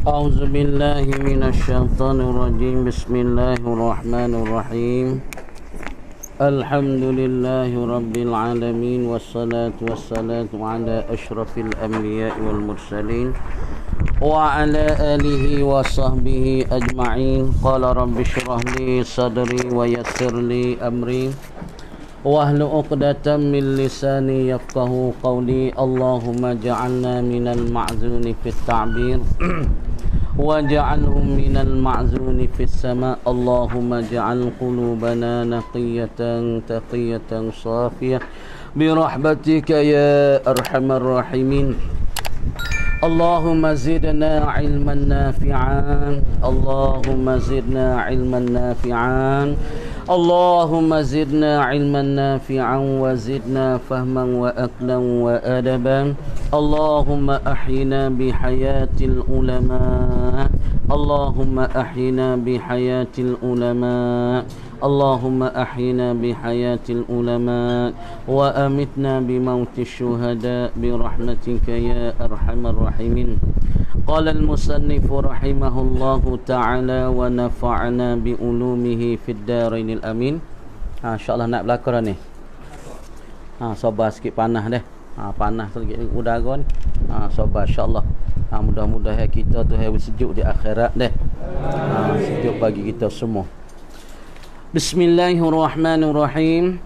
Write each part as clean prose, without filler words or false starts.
أعوذ بالله من الشيطان الرجيم. بسم الله الرحمن الرحيم. الحمد لله رب العالمين، والصلاة والسلام على أشرف الأنبياء والمرسلين وعلى آله وصحبه أجمعين. قال رب اشرح لي صدري ويسر لي أمري واحلل عقدة من لساني يفقه قولي. اللهم اجعلنا من المعزون في التعبير واجعلهم من المعزون في السماء. اللهم اجعل قلوبنا نقية تقية صافية برحمتك يا أرحم الراحمين. اللهم زدنا علما نافعا، اللهم زدنا علما نافعا، اللهم زدنا علما نافعا وزدنا فهما وأكلا وأدبا. اللهم أحينا بحياة العلماء، اللهم أحينا بحياة العلماء، اللهم أحينا بحياة العلماء وأمتنا بموت الشهداء برحمتك يا أرحم الراحمين. قال المصنف رحمه الله تعالى ونفعنا بعلومه في الدارين الأمين. InsyaAllah nak berlakon ni. Sabar sikit panas deh. Panas sikit udara ni. Sabar insyaAllah. Mudah-mudahan kita tu hari sejuk di akhirat deh. Sejuk bagi kita semua. Bismillahirrahmanirrahim.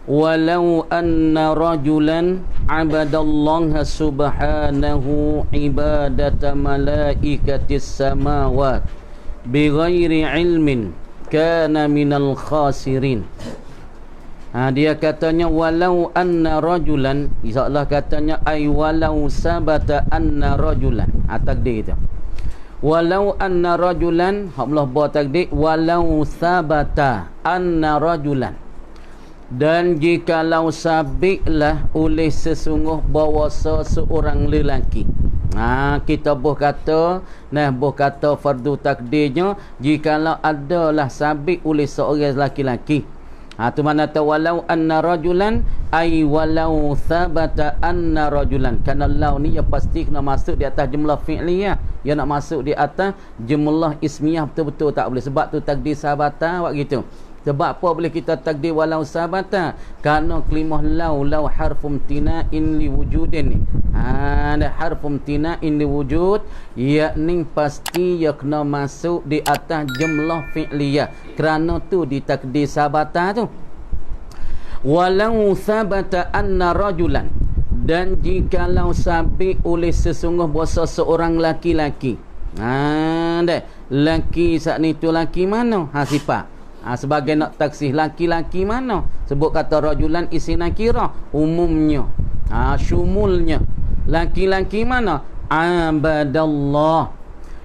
Walau anna rajulan abadallaha subhanahu ibadata malaikatis samawat bighairi ilmin kana minal khasirin. Dia katanya walau anna rajulan, insya-Allah katanya ay walau sabata anna rajulan. Takdir itu. Walau anna rajulan, Allah buat takdir walau sabata anna rajulan. Dan jikalau sabitlah oleh sesungguh bahawa seorang lelaki. Kita boh kata fardu takdirnya jikalau adalah sabit oleh seorang lelaki. Tu mana tu walau anna rajulan ay walau thabata anna rajulan. Kerana lau ni ya pasti kena masuk di atas jumlah fi'liyah. Ya nak masuk di atas jumlah ismiyah betul-betul tak boleh. Sebab tu takdir sabata buat gitu. Sebab apa boleh kita takdir walau sabata? Kerana kelimah lau harfum tina'in li wujudin ni. Ada harfum tina'in li wujud, yakni pasti ia kena masuk di atas jumlah fi'liyah. Kerana tu ditakdir sabata tu. Walau sabata anna rajulan, dan jikalau sabit oleh sesungguh bahasa seorang laki-laki. Laki saat ni tu laki mana? Sifat. Sebagai nak taksih laki-laki mana? Sebut kata rajulan isi nakirah umumnya. Syumulnya. Laki-laki mana? Abadallah.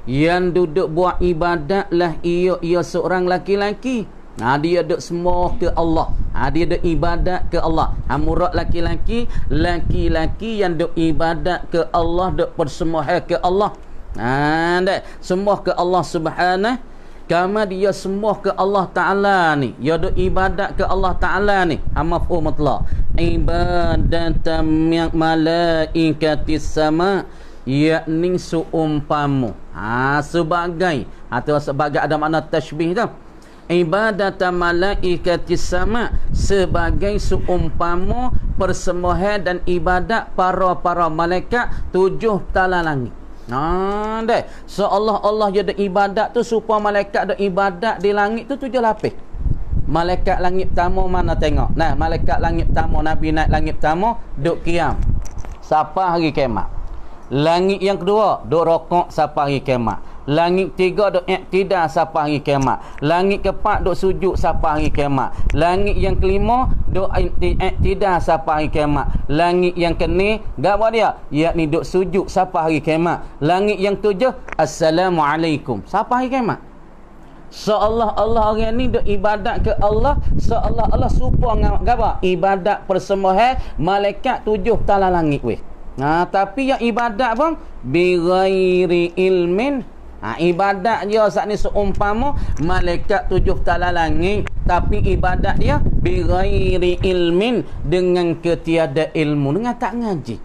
Yang duduk buat ibadat lah ia seorang laki-laki. Dia duduk semua ke Allah. Dia duduk ibadat ke Allah. Murad laki-laki yang duduk ibadat ke Allah, duduk persembahan ke Allah. Semua ke Allah Subhanahu. Kama dia semua ke Allah Ta'ala ni, dia ada ibadat ke Allah Ta'ala ni. Maf'ul mutlaq. Ibadatan malaikatis sama, yakni seumpamu. Sebagai atau sebagai ada makna tashbih tu. Ibadatan malaikatis sama, sebagai seumpamu persembahan dan ibadat para malaikat 7 tala langit. So Allah ada ibadat tu supaya malaikat ada ibadat di langit tu 7 lapis. Malaikat langit pertama mana tengok? Malaikat langit pertama Nabi naik langit pertama duk qiyam. Siapa hari kiamat? Langit yang kedua duk rokok siapa hari kiamat? Langit tiga duk iktidal siapa hari kiamat? Langit keempat duk sujud siapa hari kiamat? Langit yang kelima duk iktidal siapa hari kiamat? Langit yang keenam gapo dia? Yakni duk sujud siapa hari kiamat? Langit yang tujuh assalamualaikum siapa hari kiamat? Allah orang ni duk ibadat ke Allah, Allah supaya gapo? Ibadat persembahan malaikat 7 tala langit weh. Tapi yang ibadat pun bighairi ilmin. Ibadat dia saat ni seumpama malaikat 7 tala langit, tapi ibadat dia bighairi ilmin, dengan ketiada ilmu, dengan tak ngaji.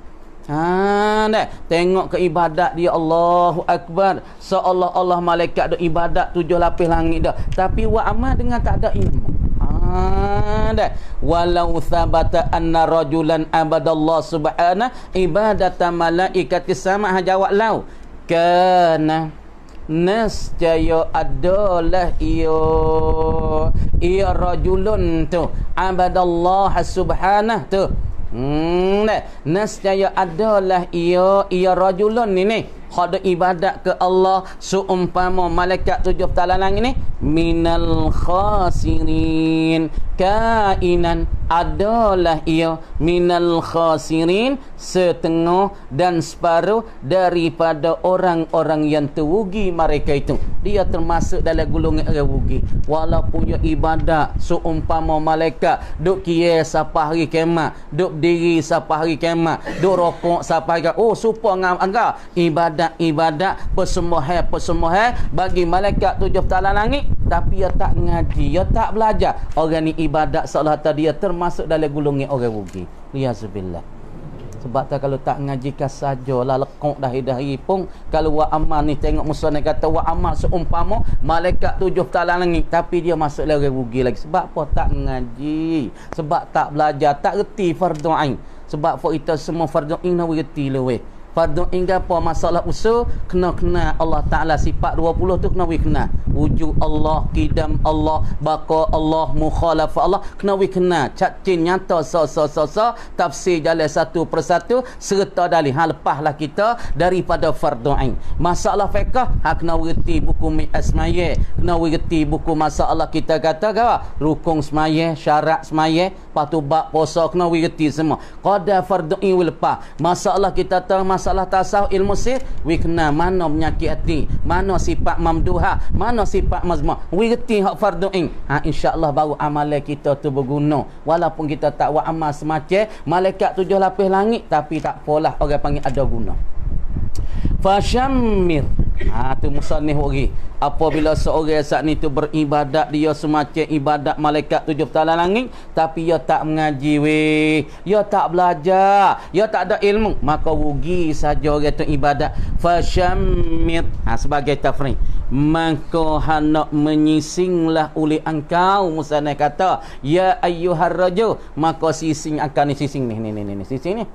Tengok ke ibadat dia, Allahu Akbar, seolah-olah malaikat duk ibadat 7 lapis langit dah, tapi buat amal dengan tak ada ilmu. Walau thabata anna rajulan abadallah subhanahu ibadata malaikati sama, jawab lau kana nescaya adalah ia rajulun tu abadallah subhanahu tu. Nescaya adalah ia rajulun ni khada ibadat ke Allah seumpama malaikat 7 petala langit ni minal khasirin, kainan adalah ia minal khasirin, setengah dan separuh daripada orang-orang yang terugi mereka itu. Dia termasuk dalam golongan orang rugi. Walaupun dia ibadat seumpama malaikat, duk kira sampai hari kiamat, duk diri sampai hari kiamat, duk rokok sampai hari kiamat. Oh, supaya ngam angka ibadat persembahan bagi malaikat 7 petala langit, tapi dia tak ngaji, dia tak belajar. Orang ni ibadat seolah tadi dia termasuk dalam golongan orang rugi. Lihazubillah. Sebab tak kalau tak ngajikan sajalah lekuk dahi-dahi pun. Kalau wa amal ni tengok musuh ni kata wa amal seumpama malaikat 7 petala langit, tapi dia masuk dalam orang rugi lagi. Sebab apa? Tak ngaji, sebab tak belajar, tak reti fardu ain. Sebab kita semua fardu ain nak reti leweh. Fardu ain apa? Masalah usul kena Allah Taala sifat 20 tu kena kena. Wujud Allah, kidam Allah, baqa Allah, mukhalafah Allah, kena cacin nyata tafsir jalan satu persatu serta dalil. Lepaslah kita daripada fardu ain. Masalah fiqh kena reti buku mi'at semaya, kena reti buku masalah kita kata rukun semaya, syarat semaya, patu bab puasa kena reti semua. Qada fardu ain lepas. Masalah kita tahu masalah tasawuf ilmu sir, kena mana penyakit hati, mana sifat mamduha, mana sifat mazmum. Reti hak fardu ain. Insya-Allah baru amalan kita tu berguna. Walaupun kita tak buat amal semacam malaikat 7 lapis langit, tapi tak apalah, orang panggil ada guna. Fasyammir. Tu musannif lagi. Apabila seorang saat ni tu beribadat, dia semacam ibadat malaikat 7 petala langit, tapi dia tak mengaji dia tak belajar, dia tak ada ilmu, maka rugi saja orang tu ibadat. Fasyammir sebagai tafriq, maka hendak menyisinglah oleh engkau. Musannif kata ya ayyuhar rajul, maka sising akan sising ni sising ni.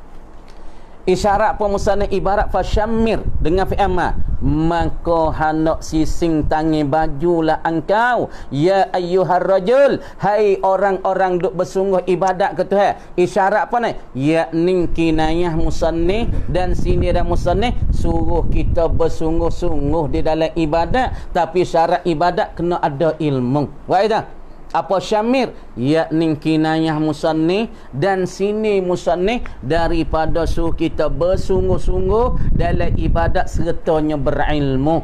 Isyarat pemusannif ibarat fasyammir dengan fi'il amr, maka hendak sising tangi bajulah engkau ya ayyuhar rajul, hai orang-orang duk bersungguh ibadat ke Tuhan. Isyarat apa ni? Yakni kinayah musannif dan sini dan musannif suruh kita bersungguh-sungguh di dalam ibadat, tapi syarat ibadat kena ada ilmu. Baik. Apa syamir? Yakni kinayah musannif dan sini musannif daripada suruh kita bersungguh-sungguh dalam ibadat sertanya berilmu.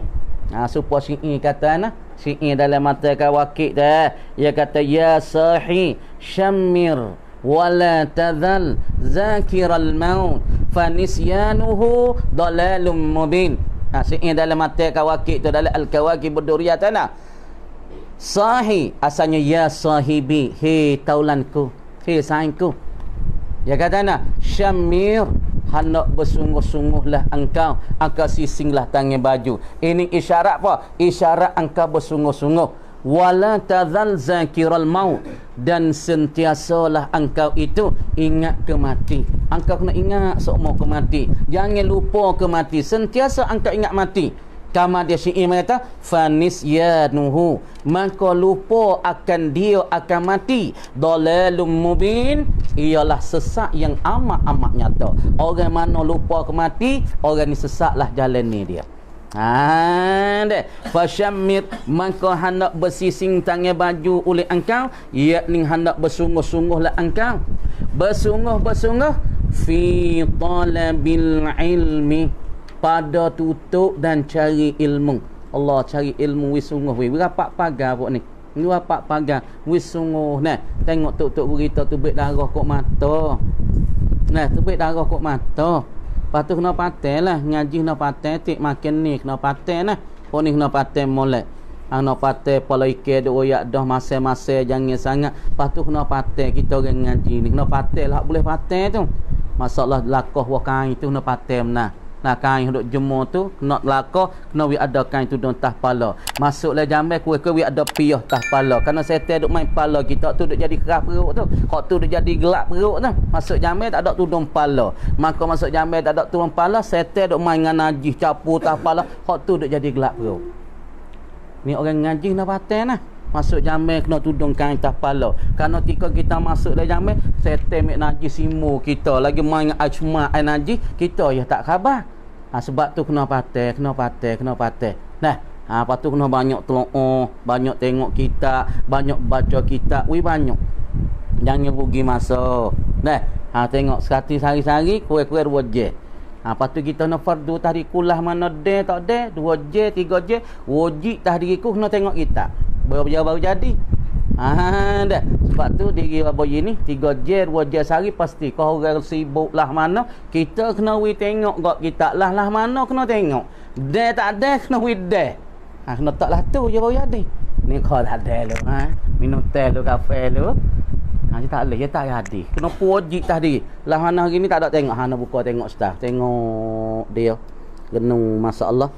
Supaya syi'i kata syi'i dalam mata kawakib dah. Ia kata ya sahi syamir wala tadhal zakiral maut fanisyanuhu dalalum mubin. Syi'i dalam mata kawakib tu dalam al-kawakib berduriyat Sahi asalnya ya sahibi, hei taulanku, hei sayangku. Ya kata syamir, hendak bersungguh-sungguhlah engkau, sisinglah tangan baju. Ini isyarat apa? Isyarat engkau bersungguh-sungguh. Wala tazal zakiral maut, dan sentiasalah engkau itu ingat kemati. Engkau kena ingat seumur kemati. Jangan lupa kemati. Sentiasa engkau ingat mati. Kama dia syi'i mengata fanisyanuhu, maka lupa akan dia akan mati. Dalalum mubin, ialah sesat yang amat-amat nyata. Orang mana lupa ke mati, orang ni sesatlah jalan ni dia. Fasyammir, maka hendak bersising tangan baju oleh engkau, yakni hendak bersungguh-sungguhlah engkau, bersungguh-sungguh fi talabil ilmi, pada tutup dan cari ilmu. Allah cari ilmu wis sungguh berapa pagar pok ni. Ni berapa pagar wis sungguh nah. Tengok tok-tok berita tu darah kok mata. Nah, tu darah kok mata. Patu kena paten lah, ngaji kena paten, tik makan ni kena paten lah. Pok ni kena paten molek. Ana patah pala ikan duk royak dah masa-masa jangan sangat. Lepas tu kena patah kita orang ngaji ni. Kena patah lah boleh patah tu. Masalah lakoh wa kain tu kena patah menah. Nah kain duk jemur tu kena lakoh, kena wi ada kain tu tah pala. Masuklah jambai kuih-kuih wi ada piah tah pala. Karena setan duk main pala kita tu duk jadi keras perut tu. Kok tu duk jadi gelap perut tu. Masuk jambai tak ada tudung pala. Maka masuk jambai tak ada tudung pala, setan duk main dengan najis capu tah pala. Kok tu duk jadi gelap perut. Ni orang ngaji nak patah nah. Masuk jamai kena tudung kain atas kepala. Kerana ketika kita masuk dalam jamai, setan mek najis simu kita. Lagi main ajma' air najis, kita ya tak khabar. Sebab tu kena patah. Nah, lepas tu kena banyak tolong, banyak tengok kitab, banyak baca kitab. Wih banyak. Jangan rugi masa. Nah, tengok sekali sehari-hari, kuih-kuih 2 jam. Lepas tu kita nak fardu tahrikulah mana dia tak ada 2 jam 3 jam wajib tahriku kena tengok kita baru jadi dah sebab tu diri bayi ni 3 jam 2 jam sehari pasti kau orang sibuk lah mana kita kena tengok gak kita lah mana kena tengok dia tak ada kena dah kena tak lah tu je baru jadi ni kau tak ada lu minum teh lu kafe lu dia tak boleh, dia tak jadi. Kena wajib tadi. Lah mana hari ni tak ada tengok. Hana buka tengok staff. Tengok dia. Genung masalah.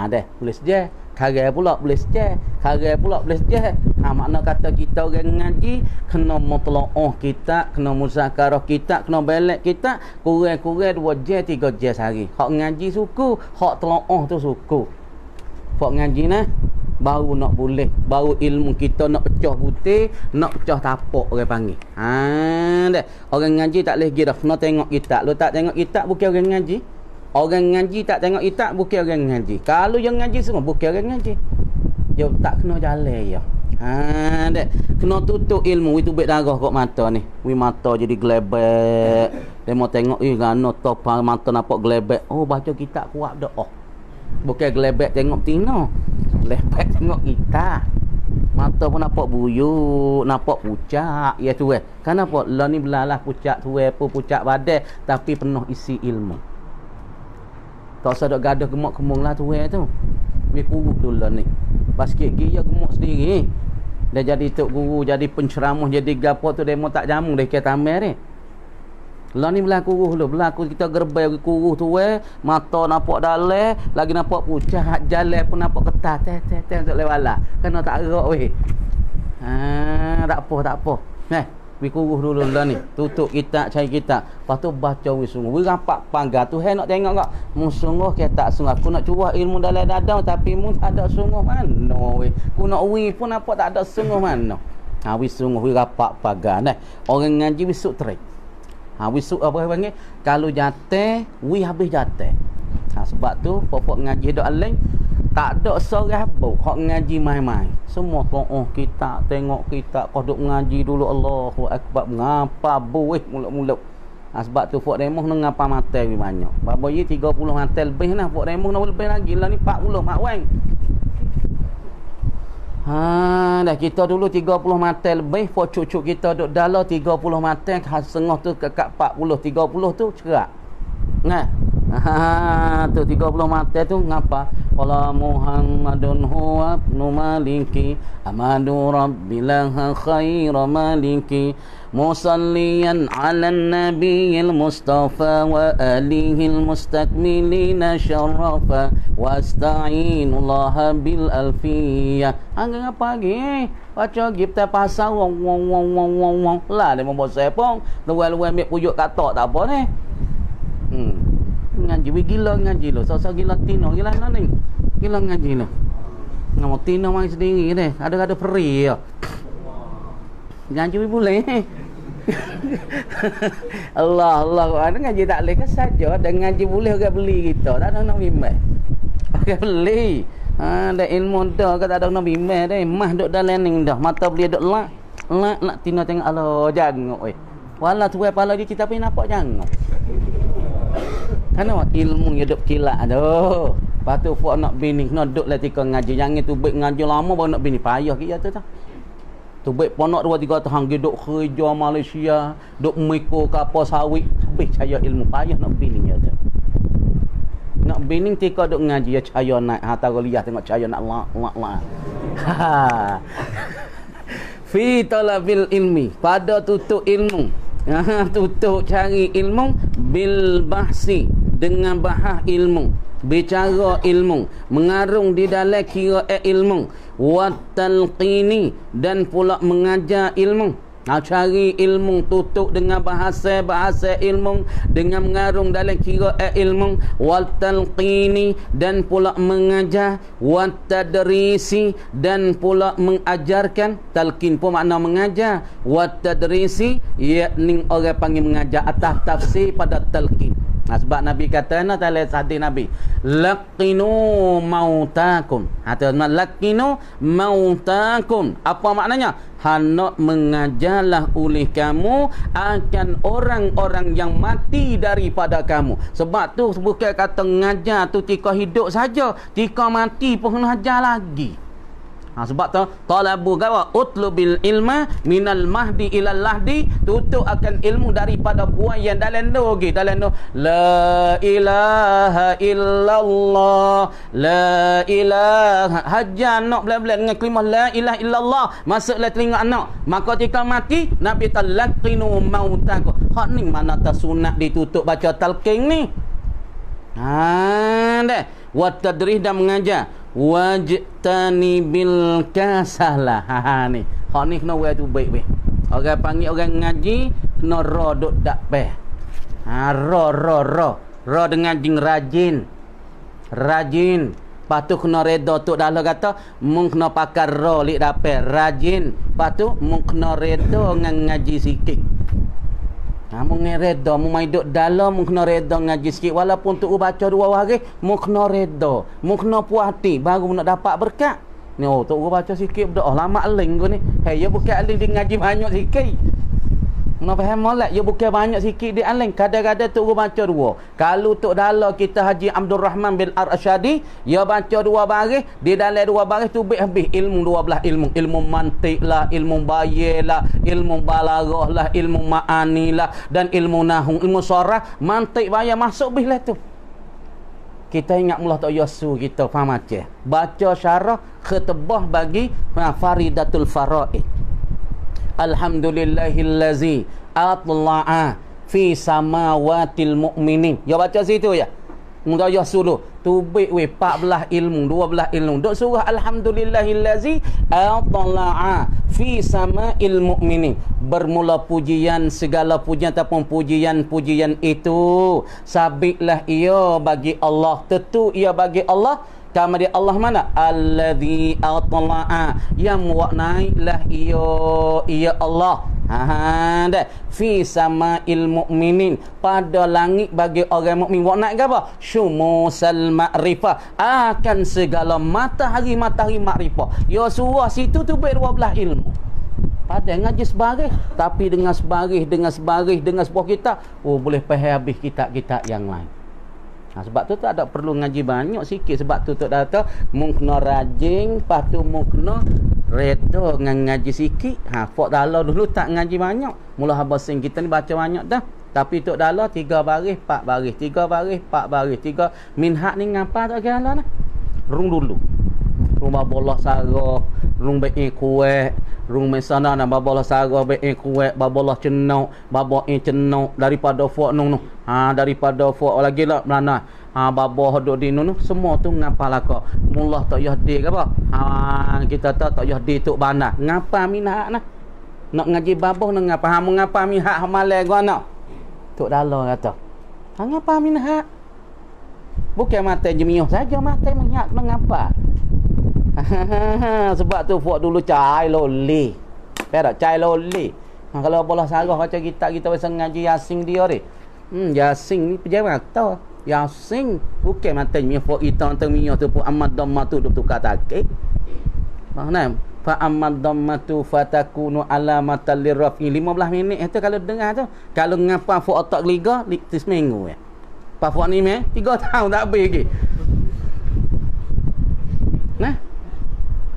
Dah. Boleh saja. Karya pula boleh saja. Karya pula boleh saja. Makna kata kita orang ngaji. Kena mutlo'oh kita. Kena muzakarah kita. Kena belek kita. Kurang-kurang 2 jam 3 jam sehari. Hak ngaji suku. Hak telo'oh tu suku. Hak ngaji nah. Baru nak boleh, baru ilmu kita nak pecah putih, nak pecah tapak orang panggil. Dah. Orang ngaji tak boleh kira, kena tengok kitab. Lu tak tengok kitab bukan orang ngaji. Orang ngaji tak tengok kitab bukan orang ngaji. Kalau yang ngaji semua bukan orang ngaji. Dia tak kena jalan ya. Dah. Kena tutup ilmu itu baik darah kat mata ni. Mata jadi gelebek. Dia mau tengok gano top mata nampak gelebek. Oh baca kitab kuat dah. Oh. Bukan gelebek tengok tina. Gelebek tengok kita. Mata pun nampak buyuk, nampak pucak. Ya tu Kenapa? Lah ni belalah pucak tu pucak badan tapi penuh isi ilmu. Tak usah dok gaduh gemuk-gemung lah tu tu. Dia kurus dulu lah ni. Pas sikit dia gemuk sendiri. Dia jadi tok guru, jadi penceramah, jadi gapo tu demo tak jamu dia kata amir ni. Lah ni berlaku dulu, berlaku kita gerbai kurus tu mata nampak dalam, lagi nampak pucat, jalan pun nampak ketat, teh untuk lewala. Kena tak gerak tak apa. We kurus dulu lah ni. Tutup kitab, cari kitab. Lepas tu baca sungguh. We rampak panggar tu nak tengok tak? Mu sungguh ke tak sungguh. Aku nak curah ilmu dalam dadam tapi mu tak ada sungguh mana we. Aku nak pun nampak tak ada sungguh mana. We sungguh we rampak panggar. Orang ngaji we suk terik. Wisuk apa panggil? Kalau jatuh, habis jatuh. Sebab tu pokok ngaji dok aling tak ada seorang habuk hak ngaji main-main. Semua kita tengok kita kau duk ngaji dulu Allahu akbar ngapa buih mulut-mulut. Sebab tu fok remoh nang ngapa mata ni banyak. Babo ye 30 mata lebih nah fok remoh nak lebih lagi lah ni 40 mak wang. Dah kita dulu 30 mata lebih, for cucuk kita duk dalam 30 mata, setengah tu kat 40, 30 tu cerak. Tu 30 mata tu ngapa? Qala Muhammadun huwa ibnu maliki amadu rabbilaha khaira maliki musalliyan ala nabiyil mustafa wa alihil mustakmilina syarafa wasta'inullaha bil alfiyah. Angga ngapa lagi? Baca kita pasal wong lah dia membawa sepong luar-luar ambil pujuk katak tak apa ni. Ngaji gila ngaji lo. Sosok gila tino gila ni. Gila ngaji lo. Ngamo tino mai sendiri deh. Ada free ya. Ngaji boleh. Allah ada ngaji tak boleh ke saja dan ngaji boleh orang beli kita. Tak ada nak bimbang. Orang beli. Ada ilmu dah ke tak ada nak bimbang dah. Mah duk dalam ning dah. Mata beli duk lak tino tengok Allah jangan oi. Wala tu pala dia kita pergi nampak jangan. Kenapa ilmu hidup kilak tu. Lepas tu fuak nak bini kena duduk lah tika ngaji. Jangan tu baik ngaji lama baru nak bini. Payah kita tu tak. Tu baik ponok 2-3 tahun duduk kerja Malaysia, duduk miko kapal sawit. Habis cahaya ilmu payah nak bini tu. Nak bini tika duduk ngaji ya cahaya naik. Hatta kuliah tengok cahaya nak lak. Ha. Fi talabil ilmi, pada tutup ilmu. Tutup cari ilmu bil bahsi, dengan bahas ilmu, bicara ilmu, mengarung di dalam kira ilmu, wa talqini, dan pula mengajar ilmu. Cari ilmu, tutup dengan bahasa ilmu, dengan mengarung dalam kira ilmu, wal talqini, dan pula mengajar, wat tadrisi, dan pula mengajarkan. Talqin pun makna mengajar, wat tadrisi, yakni orang panggil mengajar atas tafsir pada talqin. Sebab Nabi kata dalam hadis Nabi, laqinu mautakum. Laqinu mautakum. Apa maknanya? Hendak mengajarlah oleh kamu akan orang-orang yang mati daripada kamu. Sebab tu bukan kata mengajar tu tika hidup saja, tika mati pun kena ajar lagi. Sebab tu talabu gawa utlubil ilma minal mahdi ilal lahdi, tutup akan ilmu daripada buaya dalam dogi, dalam no la ilaha illallah, la ilaha, hajar anak belah-belah dengan kalimah la ilaha illallah, masuklah telinga anak. Maka jika mati Nabi talaqinu mautaku. Hak ni mana tak sunat ditutup baca talqin ni. Dah wa tadrih dan mengajar, wajtani bil kasalah. Ni hak ni kena buat tu baik-baik. Orang panggil orang ngaji kena ra duk dak peh. Ra dengan jing rajin. Patu kena reda tok dah kata mung kena pakai ra lik dapat rajin. Patu mung kena reda dengan ngaji sikit. Mung reda, mung mai duk dalam, mung kena reda ngaji sikit. Walaupun tu baca 2 hari, mung kena reda, mung kena puas hati baru nak dapat berkat. Ni tu baca sikit berdoa lama aling ku ni. Hey, ya bukan aling dia ngaji banyak sikit. Nak faham molek, ya bukan banyak sikit dia aling. Kadang-kadang tu baca 2. Kalau tu dalam kita Haji Abdul Rahman bin Ar-Rasyadi, ya baca 2 baris, di dalam 2 baris tu habis ilmu 12 ilmu. Ilmu mantik lah, ilmu bayar lah, ilmu balaghah lah, ilmu ma'ani lah, dan ilmu nahwu, ilmu sarah, mantik bayar masuk habis lah tu. Kita ingat mula tak yasu kita faham macam. Baca syarah khutbah bagi faridatul faraid. Alhamdulillahillazi atla'a fi samawatil mu'minin. Ya baca situ ya. Mudah ya suruh. Tubik we 14 ilmu, 12 ilmu. Dok surah alhamdulillahillazi atla'a fi sama'il mu'minin. Bermula pujian, segala pujian ataupun pujian-pujian itu sabitlah ia bagi Allah. Tentu ia bagi Allah. Kama dia Allah mana? Alladzi atla'a, yang naiklah ia Allah. Dah fi sama'il mu'minin, pada langit bagi orang mukmin. Wa naik apa? Syumusal ma'rifah, akan segala matahari makrifah. Ya surah situ tu 12 ilmu. Pada ngaji sebaris, tapi dengan sebuah kitab, boleh faham habis kitab-kitab yang lain. Sebab tu tak ada perlu ngaji banyak sikit. Sebab tu dah kata mung kena rajin, lepas tu mung kena reda dengan ngaji sikit. Fok dalam dulu tak ngaji banyak. Mula habasing kita ni baca banyak dah. Tapi tok dalam 3 baris, 4 baris, 3 baris, 4 baris, 3 minhak ni ngapa tak kira lah. Rung dulu. Rumah bola sarah, rung baik kuat, rung mesana na babolah sarah baik kuat, babolah cenok, babah cenok daripada fok nung. Daripada fok lagi lah mana. Babah duk di nung semua tu ngapa laka. Mullah tak yah di ke apa? Kita tak yah di tok bana. Ngapa minhak nah? Nak ngaji babah nak ngapa? Mengapa minhak malai gua nak? Tok dalam kata. Ngapa minhak? Bukan mata jemiah saja, mata minhak mengapa? Sebab tu buat dulu cai loli. Perak cai loli. Kalau bola sarah baca kita biasa ngaji Yasin dia ni. Yasin ni pejabat tahu. Yasin bukan mata mi fo itang temia tu pun amad dhammatu duk tukar takik. Mana? Fa amad dhammatu fatakunu alamatan lirafi. 15 minit itu kalau dengar tu. Kalau ngapa fo otak liga seminggu ya. Pa fo ni 3 tahun tak habis lagi. Nah.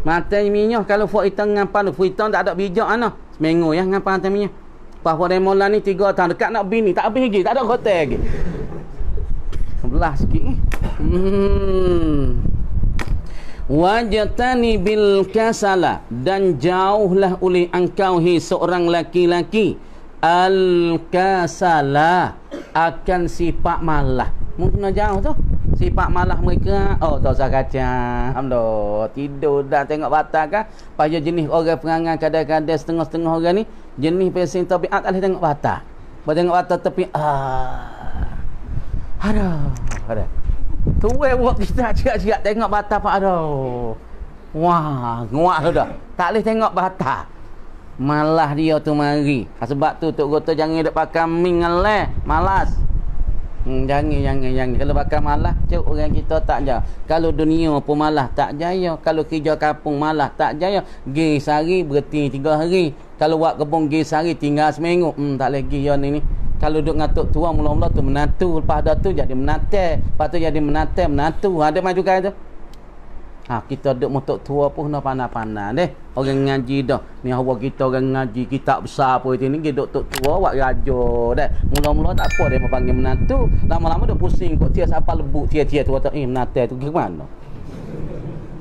Mata minyak kalau fok itang ngapa tu, fok itang tak ada bijak ana. Seminggu ya ngapa mata minyak. Pas fok demola ni 3 tahun dekat nak bini, tak habis lagi, tak ada hotel lagi. Belah sikit. wajtani bil kasala, dan jauhlah oleh engkau hi seorang laki-laki al kasala, akan sifat malah. Mungkin jauh tu sifat malah mereka. Oh, tak usah kacang. Alhamdulillah, tidur dah tengok batal kan. Payah jenis orang perangai kadang-kadang setengah-setengah orang ni, jenis pesen tabiat tak boleh tengok batal. Tengok batal tepi aduh. Tuai buat kita cakap tengok batal pak aduh. Wah, nguak dah. Tak boleh tengok batal. Malah dia tu mari. Sebab tu Tok Gota jangan duk pakai mingaleh, malas. Jangan. Kalau pakai malas, cuk orang kita tak jaya. Kalau dunia pun malas tak jaya. Kalau kerja kampung malas tak jaya. Gi sehari berhenti 3 hari. Kalau buat kebun gi sehari tinggal seminggu. Tak lagi ya ni. Kalau duk ngatuk tua mula-mula tu menatu, lepas dah tu jadi menate, lepas tu jadi menatu. Ada maju kan tu? Kita duk motok tua pun nak pandai-pandai deh. Orang ngaji dah. Ni awak kita orang ngaji kitab besar apa itu ni duk tua buat raja dah. Mula-mula tak apa dia panggil menatu, lama-lama dah pusing kok tias apa lebuk tia-tia tu kata menate tu ke mana?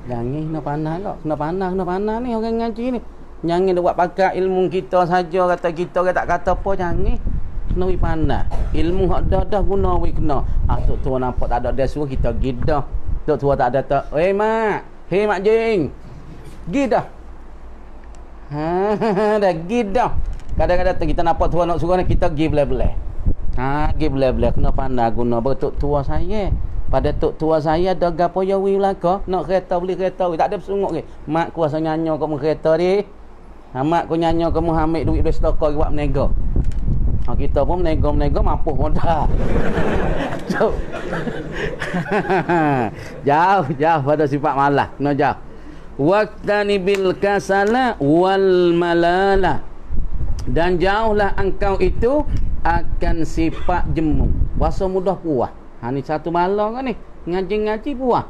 Jangan nak pandai kok. Kena pandai ni orang ngaji ni. Jangan dia buat pakai ilmu kita saja kata kita orang tak kata apa jangan. Kena wi pandai. Ilmu hak dah guna wi kena. Tok tua nampak tak ada dia suruh kita gidah. Tok tua tak ada tak. Mak. Hei mak jing. Gidah. Dah gidah. Kadang-kadang kita nampak tua nak suruh kita gi belai-belai. Gi belai-belai kena pandai guna tok tua saya. Pada tok tua saya ada gapo ya wi belaka. Nak kereta beli kereta wi tak ada bersunguk ke. Mak kuasa nyanyo kamu kereta ni. Mak ku nyanyo kamu ambil duit dari stokor buat menego. Kita pun menego mampu modal. Jauh pada sifat malas. Kena jauh. Waqtani bil kasala wal malala, dan jauhlah engkau itu akan sifat jemu. Rasa mudah puas. Ni satu malam kan ni. Ngaji puas.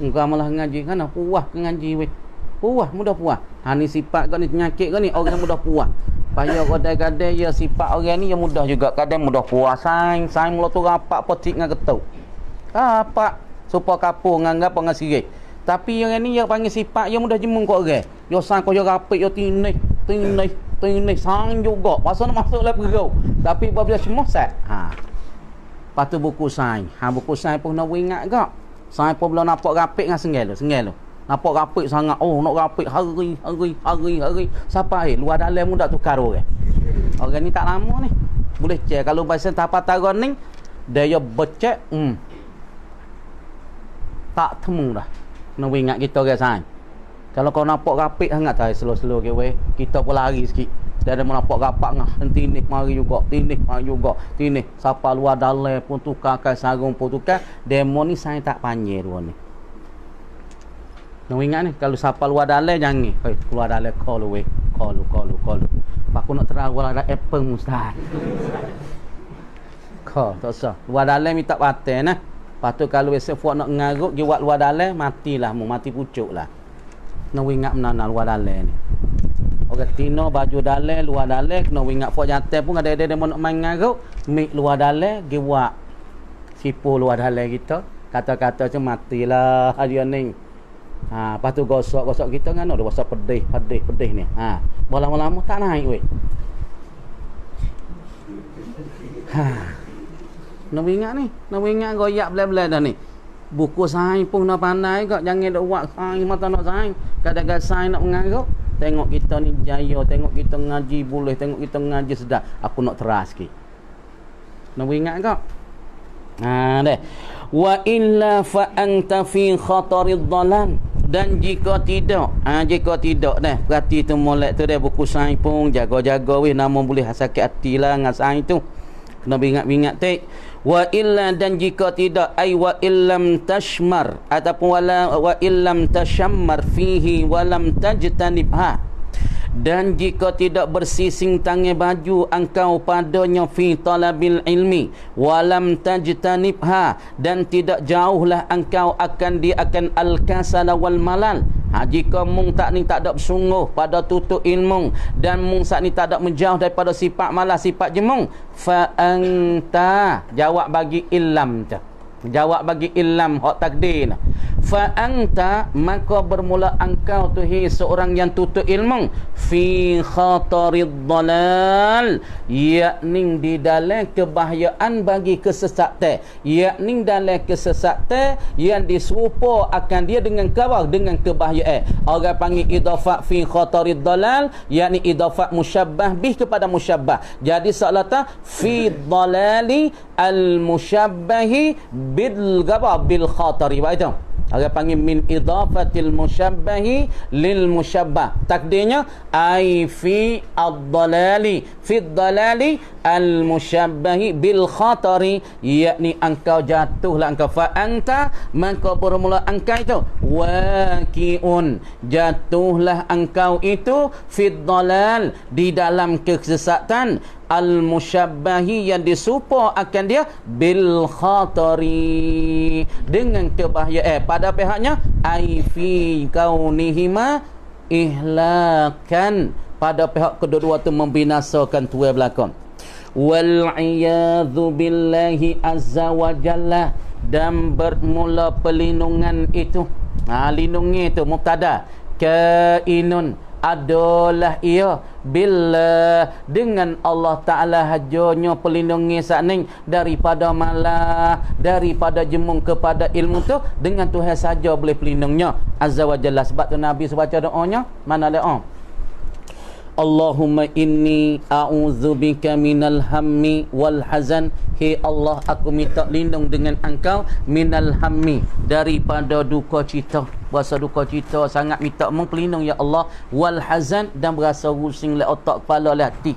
Engkau malah ngaji kan puas ke ngaji weh. Puas, mudah puas. Ni sifat kau ni penyakit kau ni orang mudah puas. Payah kadang-kadang ya sifat orang ni yang mudah juga. Kadang mudah puas. Saing mula tu rapat potik dengan ketuk. Rapat supaya kapur nganggap dengan sirik. Tapi yang ni yang panggil sifat yang mudah jemung kau orang. Yo sang kau yo rapik yo tinih. Saing juga. Masa nak masuk lah perau. Tapi bila semua set. Lepas tu buku saing. Buku saing pun nak ingat kau. Saing pun belum nampak rapik dengan senggel tu. Nampak rapik sangat. Nak rapik hari. Siapa luar dalam muda tukar orang. Orang ni tak lama ni. Boleh cek. Kalau bahasa tapat ni, dia becek. Tak temu dah. Nak ingat kita orang sain. Kalau kau nampak rapik sangat, slow-slow ke weh. Kita pun lari sikit. Dia ada nampak rapak ngah. Tinih mari juga. Tinih. Siapa luar dalam pun tukar. Sarung pun tukar. Demo ni sain tak panjir dua ni. Nak ingat ni, kalau siapa luar dalam jangan. Keluar dalam call weh. Call. Aku nak terawal ada apple mustahil. Call, tak usah. Luar dalam minta paten nah. Lepas tu kalau esok nak ngarut, dia buat luar dalam, matilah mu, mati pucuk lah. Nak ingat mana luar dalam ni. Orang tino baju dalam, luar dalam, kena ingat fuak jantai pun ada dia nak main ngarut, mik luar dalam, dia buat sipu luar dalam kita. Kata-kata tu matilah dia ni. Lepas tu gosok kita kan, dia gosok pedih ni. Lama-lama tak naik weh. Nak ingat goyak belah-belah dah ni. Buku sains pun nak pandai kok. Jangan duk buat sains mata nak sains. Kadang-kadang sains nak mengarut. Tengok kita ni jaya, tengok kita ngaji boleh, tengok kita ngaji sedap. Aku nak teras sikit. Nak ingat kok. Deh. Wa illa fa anta fi khatarid dhalan. Dan jika tidak dah. Berarti tu molek tu dah buku sains pun jaga-jaga weh, nama boleh sakit hati lah dengan sains tu. Kena ingat-ingat tek. Wa illa, dan jika tidak, ay wa illam tashmar, ataupun wa illam tashammar fihi wa lam tajtanibha, dan jika tidak bersising tangan baju engkau padanya fi talabil ilmi wa lam tajtanibha, dan tidak jauhlah engkau akan al-kasal wal malal. Jika mung tak ada bersungguh pada tutup ilmu, dan mung saat ni tak ada menjauh daripada sifat malas, sifat jemung, fa anta, jawab bagi illam tu. Jawab bagi illam hak takdir. fa anta maka bermula engkau tu hi seorang yang tutup ilmu fi khatarid dalal, yakni di dalam kebahayaan bagi kesesatan, yakni dalam kesesatan yang diserupa akan dia dengan kawal dengan kebahayaan. Orang panggil idafat fi khatarid dalal, yakni idafat musyabbah bih kepada musyabbah. Jadi seolah-olah fi dalali al mushabbahi bil khatari. Baik tu. Orang panggil min idafatil mushabbahi lil musyabbah. Takdirnya ai fi ad-dalali, fi ad-dalali al mushabbahi bil khatari, yakni engkau jatuhlah engkau fa anta maka bermula engkau itu waqi'un, jatuhlah engkau itu fi ad-dalal di dalam kesesatan al-musyabbahi yang disupa akan dia bil khatari dengan kebahayaan pada pihaknya ai fi kaunihima ihlakan, pada pihak kedua-dua tu membinasakan tuai belakang. Wal iyadzu billahi azza wa jalla, dan bermula pelindungan itu, lindungi itu mubtada, kainun adalah ia bila dengan Allah Ta'ala hajanya pelindungi sakning daripada malah, daripada jemung kepada ilmu tu dengan Tuhan saja boleh pelindungnya azza wa jalla. Sebab tu Nabi sebaca doanya mana doa, Allahumma inni a'udzubika minal hammi wal hazan. Hei Allah, aku minta lindung dengan engkau minal hammi, daripada duka cita, rasa duka cita sangat minta pelindung ya Allah, wal hazan, dan berasa rusing le otak kepala le hati.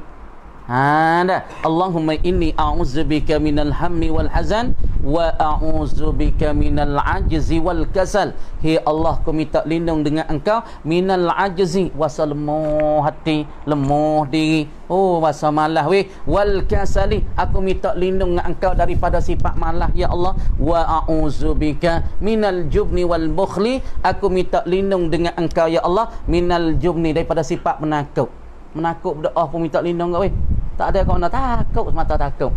Dah. Allahumma inni a'udzubika minal hammi wal hazan wa a'udzubika minal ajzi wal kasal. Hei Allah, aku minta lindung dengan engkau minal ajzi, wasa lemah hati, lemah diri, wasa malah wal kasali, aku minta lindung dengan engkau daripada sifat malah ya Allah. Wa a'udzubika minal jubni wal bukhli, aku minta lindung dengan engkau ya Allah minal jubni, daripada sifat menakut. Menakut berdoa pun minta lindung kau tak ada kau nak takut, semata takut.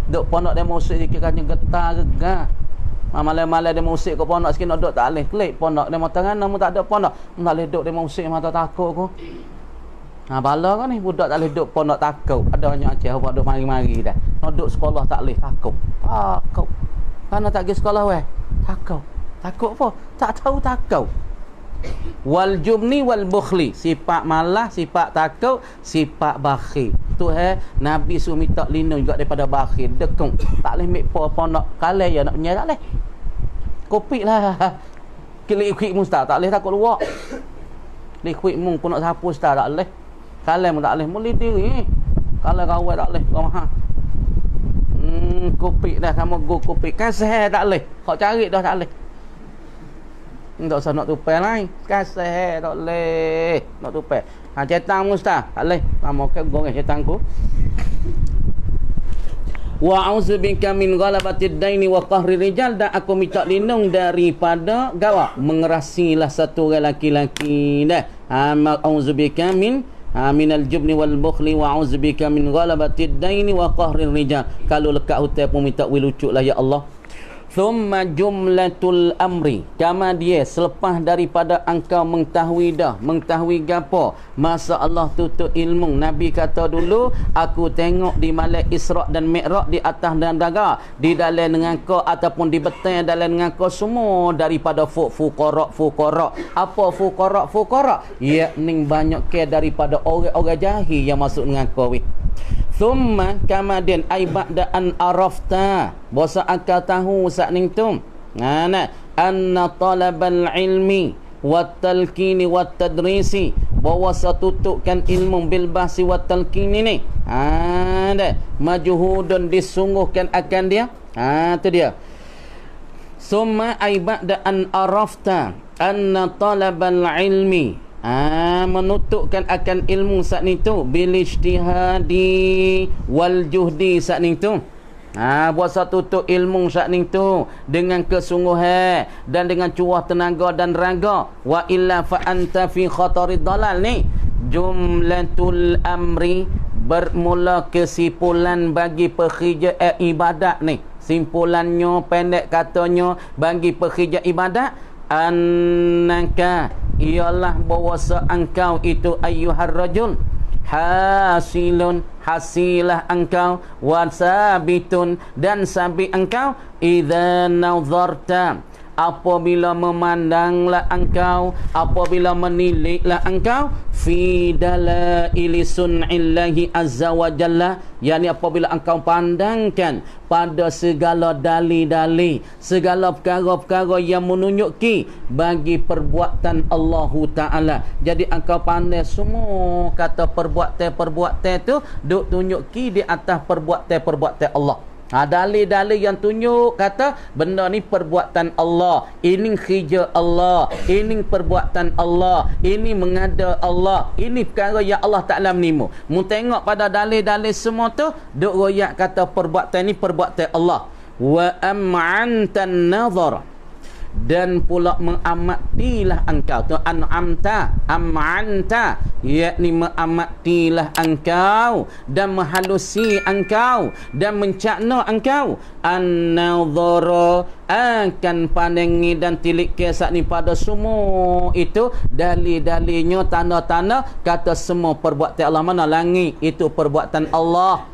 Duk pondok demo usik sikit kan getar gegar. Malam-malam demo usik kau pondok sikit nak duk tak leh klik pondok demo tangan namu tak ada pondok. Tak leh duk demo usik mata takut aku. Bala kan ni budak tak leh duk pondok takut. Adanya Aceh buat duk mari-mari dah. Nak duk sekolah tak leh takut. Takut. Karena tak pergi sekolah weh. Takut. Takut apa? Tak tahu takut. Wal jubni wal bukhli, sifat malah, sifat takut, sifat bakhil. Tu Nabi suruh minta lindung juga daripada bakhil, dekung. Tak boleh ambil pondok kalai ya nak punya tak boleh. Kopik lah. Klik mustah tak boleh takut luak. Liquid mung pun nak sapu ustaz tak boleh. Kalai pun tak boleh. Muli diri. Kalau kau tak boleh. Kau mahal. Kopik dah kamu go kopik. Kasih tak boleh. Kau cari dah tak boleh. Tak usah nak tupai lain. Kasih tak boleh. Nak tupai. Cetan mustah. Tak boleh. Kamu ke goreng cetan ku. Wa a'udzubika min ghalabatid daini wa qahri rijal, dan aku minta lindung daripada gawa mengerasilah satu orang laki-laki dah. A'udzubika min minal jubni wal bukhli wa a'udzubika min ghalabatid daini wa qahri rijal. Kalau lekat hutai pun minta wilucuklah ya Allah. Thumma jumlatul amri, kemudian selepas daripada engkau mengetahui dah, mengetahui gapo masa Allah tutup ilmu. Nabi kata dulu, aku tengok di malam Isra' dan Mi'raj di atas dan daga, di dalam dengan kau ataupun di betul dalam dengan kau semua daripada fuqara. Apa fuqara? Yakni banyak ke daripada orang-orang jahil yang masuk dengan kau. Thumma kemudian ai ba'da an arafta, bahasa akal tahu saat ning tu anna talabal ilmi wat talqini wat tadrisi, bahawa satutupkan ilmu bil bahsi wat talqini ni majhudun, disungguhkan akan dia. Tu dia. Summa ai ba'da an arafta anna talabal ilmi, menutupkan akan ilmu saat ni tu bil ijtihadi wal juhdi saat ni tu. Buat satu tu ilmu saat ni tu dengan kesungguhan dan dengan curah tenaga dan raga. Wa illa fa anta fi khatarid dalal ni. Jumlatul amri, bermula kesimpulan bagi pekerja ibadat ni. Simpulannya pendek katanya bagi pekerja ibadat, annaka ialah bahwasa engkau itu ayyuhar rajul hasilun hasilah engkau wasabitun dan sabit engkau idza nazarta apabila memandanglah engkau, apabila meniliklah engkau fi dalaili sun'illahi azza wa jalla, yakni apabila engkau pandangkan pada segala dalil-dalil, segala perkara-perkara yang menunjuki bagi perbuatan Allah Ta'ala. Jadi engkau pandai semua kata perbuatan-perbuatan tu duk tunjuki di atas perbuatan-perbuatan Allah. Dalil-dalil yang tunjuk kata benda ni perbuatan Allah, ini kerja Allah, ini perbuatan Allah, ini mengada Allah, ini perkara yang Allah Ta'ala menimu. Mu tengok pada dalil-dalil semua tu duk royak kata perbuatan ni perbuatan Allah. Wa am'antan nazar, dan pula mengamatilah engkau tu am'anta yakni mengamatilah engkau dan menghalusi engkau dan mencakna engkau an-nazara akan pandangi dan tilik kesat ni pada semua itu dalil-dalilnya tanda-tanda kata semua perbuatan Allah. Mana langit itu perbuatan Allah,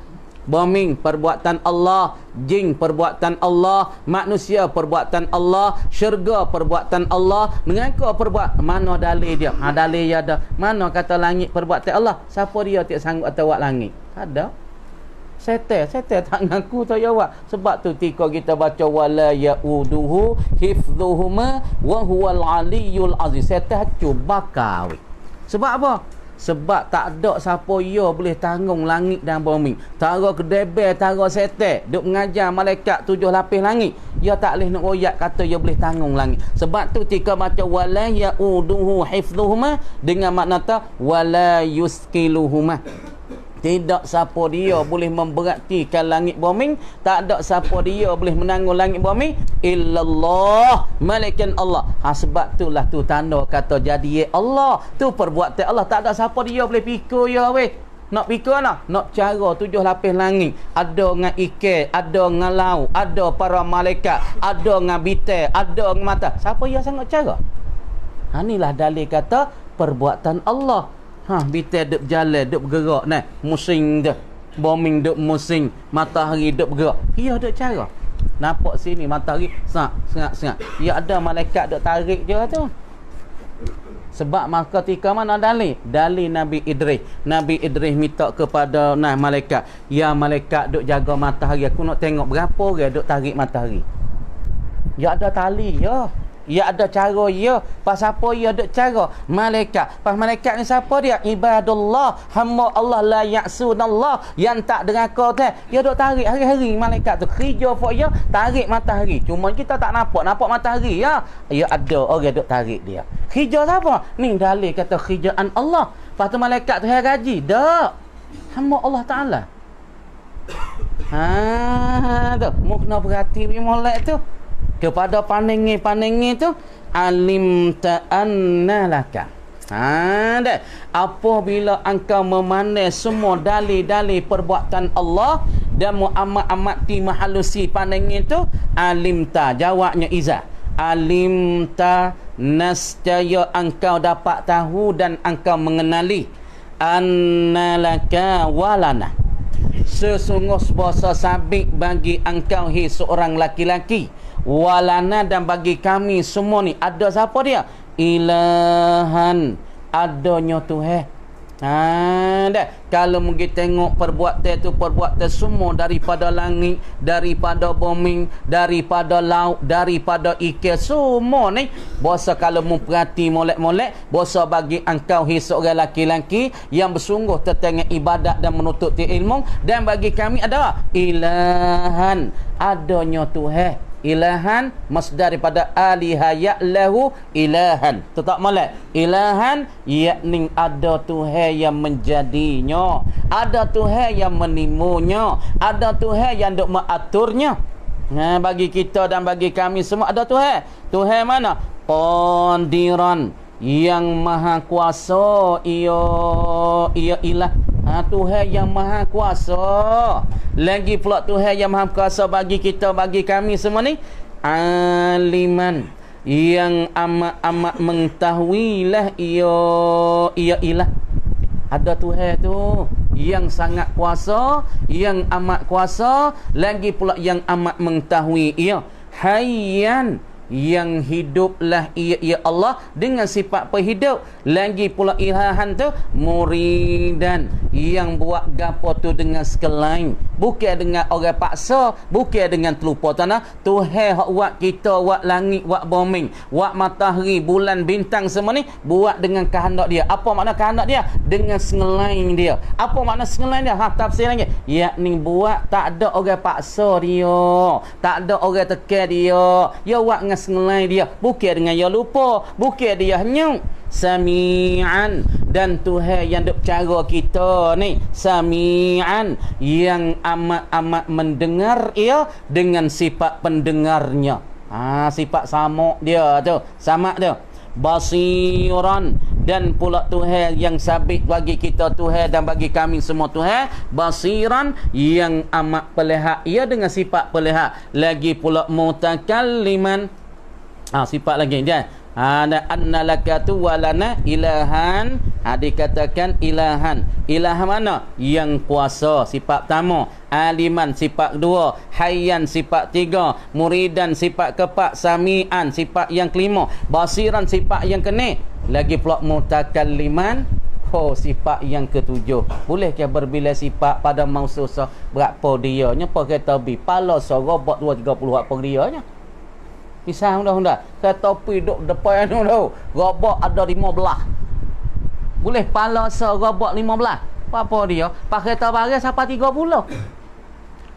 bumi perbuatan Allah, jin perbuatan Allah, manusia perbuatan Allah, syurga perbuatan Allah. Mengaku perbuat mana dalil dia? Dalil dia ada. Mana kata langit perbuatan Allah? Siapa dia tak sanggup atau buat langit? Ada. Setan tak ngaku tak jawab. Sebab tu ketika kita baca wala yauduhu hifdhuhuma wa huwal aliyyul aziz, setan cuba kau. Sebab apa? Sebab tak ada siapa ya boleh tanggung langit dan bumi. Tara kedebel, tara setan duk mengajar malaikat 7 lapis langit, ya tak boleh nak royak kata ya boleh tanggung langit. Sebab tu ketika baca wala yauduhu hifdhuhuma dengan makna ta wala yuskiluhuma, tidak siapa dia boleh memberatkan langit bumi, tak ada siapa dia boleh menanggung langit bumi illallah, malaikat Allah. Sebab itulah tu tanda kata jadi Allah tu perbuatan Allah. Tak ada siapa dia boleh pikul ya weh. Nak pikul nak cara 7 lapis langit, ada dengan ikan, ada dengan laut, ada para malaikat, ada dengan bintang, ada dengan mata. Siapa yang sangat cara? Inilah dalil kata perbuatan Allah. Bintang duk berjalan, duk bergerak nah, musim dah. Bumi duk musim, matahari duk bergerak. Dia duk cara. Nampak sini matahari sengat. Ya ada malaikat duk tarik je tu. Sebab maka ketika mana dalil? Dalil Nabi Idris. Nabi Idris minta kepada malaikat, ya malaikat duk jaga matahari, aku nak tengok berapa orang duk tarik matahari. Ya ada tali ya. Ya ada cara ya. Pas apa ya ada cara? Malaikat. Pas malaikat ni siapa dia? Ibadullah, hamba Allah la ya'sunallah, yang tak deraka tu. Ya duk tarik hari-hari malaikat tu. Kerja fok ya tarik matahari. Cuma kita tak nampak matahari ya. Ya ada orang duk tarik dia. Kerja siapa? Ni dalil kata kerjaan Allah. Pas tu malaikat tu hari gaji. Dak. Hamba Allah Taala. Tu. Mu kena perhati molek tu. Kepada pandangi tu alim ta'anna laka. Dah. Apabila engkau memandai semua dalil-dalil perbuatan Allah dan muamat-amati mahalusi pandangi tu, alim ta, jawabnya iza. Alim ta, nascaya engkau dapat tahu dan engkau mengenali anna laka walana, sesungguh bahasa sabik bagi engkau hi seorang laki-laki, walana dan bagi kami semua ni ada siapa dia? Ilahan, adanya Tuhan. Dah. Kalau mungkin tengok perbuatan tu perbuatan semua daripada langit, daripada bumi, daripada laut, daripada ikan semua ni. Bahasa kalau memperhati molek-molek, bahasa bagi engkau hi seorang laki-laki yang bersungguh tentang ibadat dan menuntut ilmu, dan bagi kami ada ilahan, adanya Tuhan. Ilahan masdar daripada aliha ya'lahu ilahan. Tetap molek. Ilahan yakni ada Tuhan yang menjadinya, ada Tuhan yang menimunya, ada Tuhan yang duk mengaturnya. Bagi kita dan bagi kami semua ada Tuhan. Tuhan mana? Qadiran, yang maha kuasa. Ia ilah. Tuhan yang maha kuasa. Lagi pula Tuhan yang maha kuasa bagi kita, bagi kami semua ni. Aliman, yang amat-amat mengetahuilah ia ilah. Ada Tuhan tu yang sangat kuasa, yang amat kuasa, lagi pula yang amat mengetahui ia. Hayyan, yang hiduplah ia Allah dengan sifat penghidup. Lagi pula ilahan tu muridan, yang buat gapo tu dengan sekelain, bukan dengan orang paksa, bukan dengan terlupa tanah. Tuhan hak buat kita, buat langit, buat bumi, buat matahari, bulan, bintang semua ni buat dengan kehendak dia. Apa makna kehendak dia? Dengan sekelain dia. Apa makna sekelain dia? Tafsir lagi, yakni buat tak ada orang paksa dia, tak ada orang tekan dia, dia buat dengan sengelai dia, bukan dengan dia lupa, bukan dia hanyut. Sami'an, dan Tuhan yang duk cara kita ni sami'an, yang amat-amat mendengar ia dengan sifat pendengarnya. Sifat sama dia tu, sama tu. Basiran, dan pula Tuhan yang sabit bagi kita Tuhan dan bagi kami semua Tuhan. Basiran, yang amat pelihak ia dengan sifat pelihak. Lagi pula mutakalliman, sifat lagi dia. Annalaka tu walana ilahan, dikatakan ilahan. Ilah mana? Yang kuasa, sifat pertama. Aliman, sifat kedua. Hayyan, sifat tiga. Muridan, sifat keempat. Sami'an, sifat yang kelima. Basiran, sifat yang keenam. Lagi pula mutakalliman, sifat yang ketujuh. Boleh ke berbila sifat pada maususah berapa dia nya? Apa kata bi pala sorobot 230 apa dia nya? Pisah dah. Kata pi duk depan tu dah. Robot ada 15. Boleh pala sorobot 15. Apa dia? Pakai tabarang sampai 30.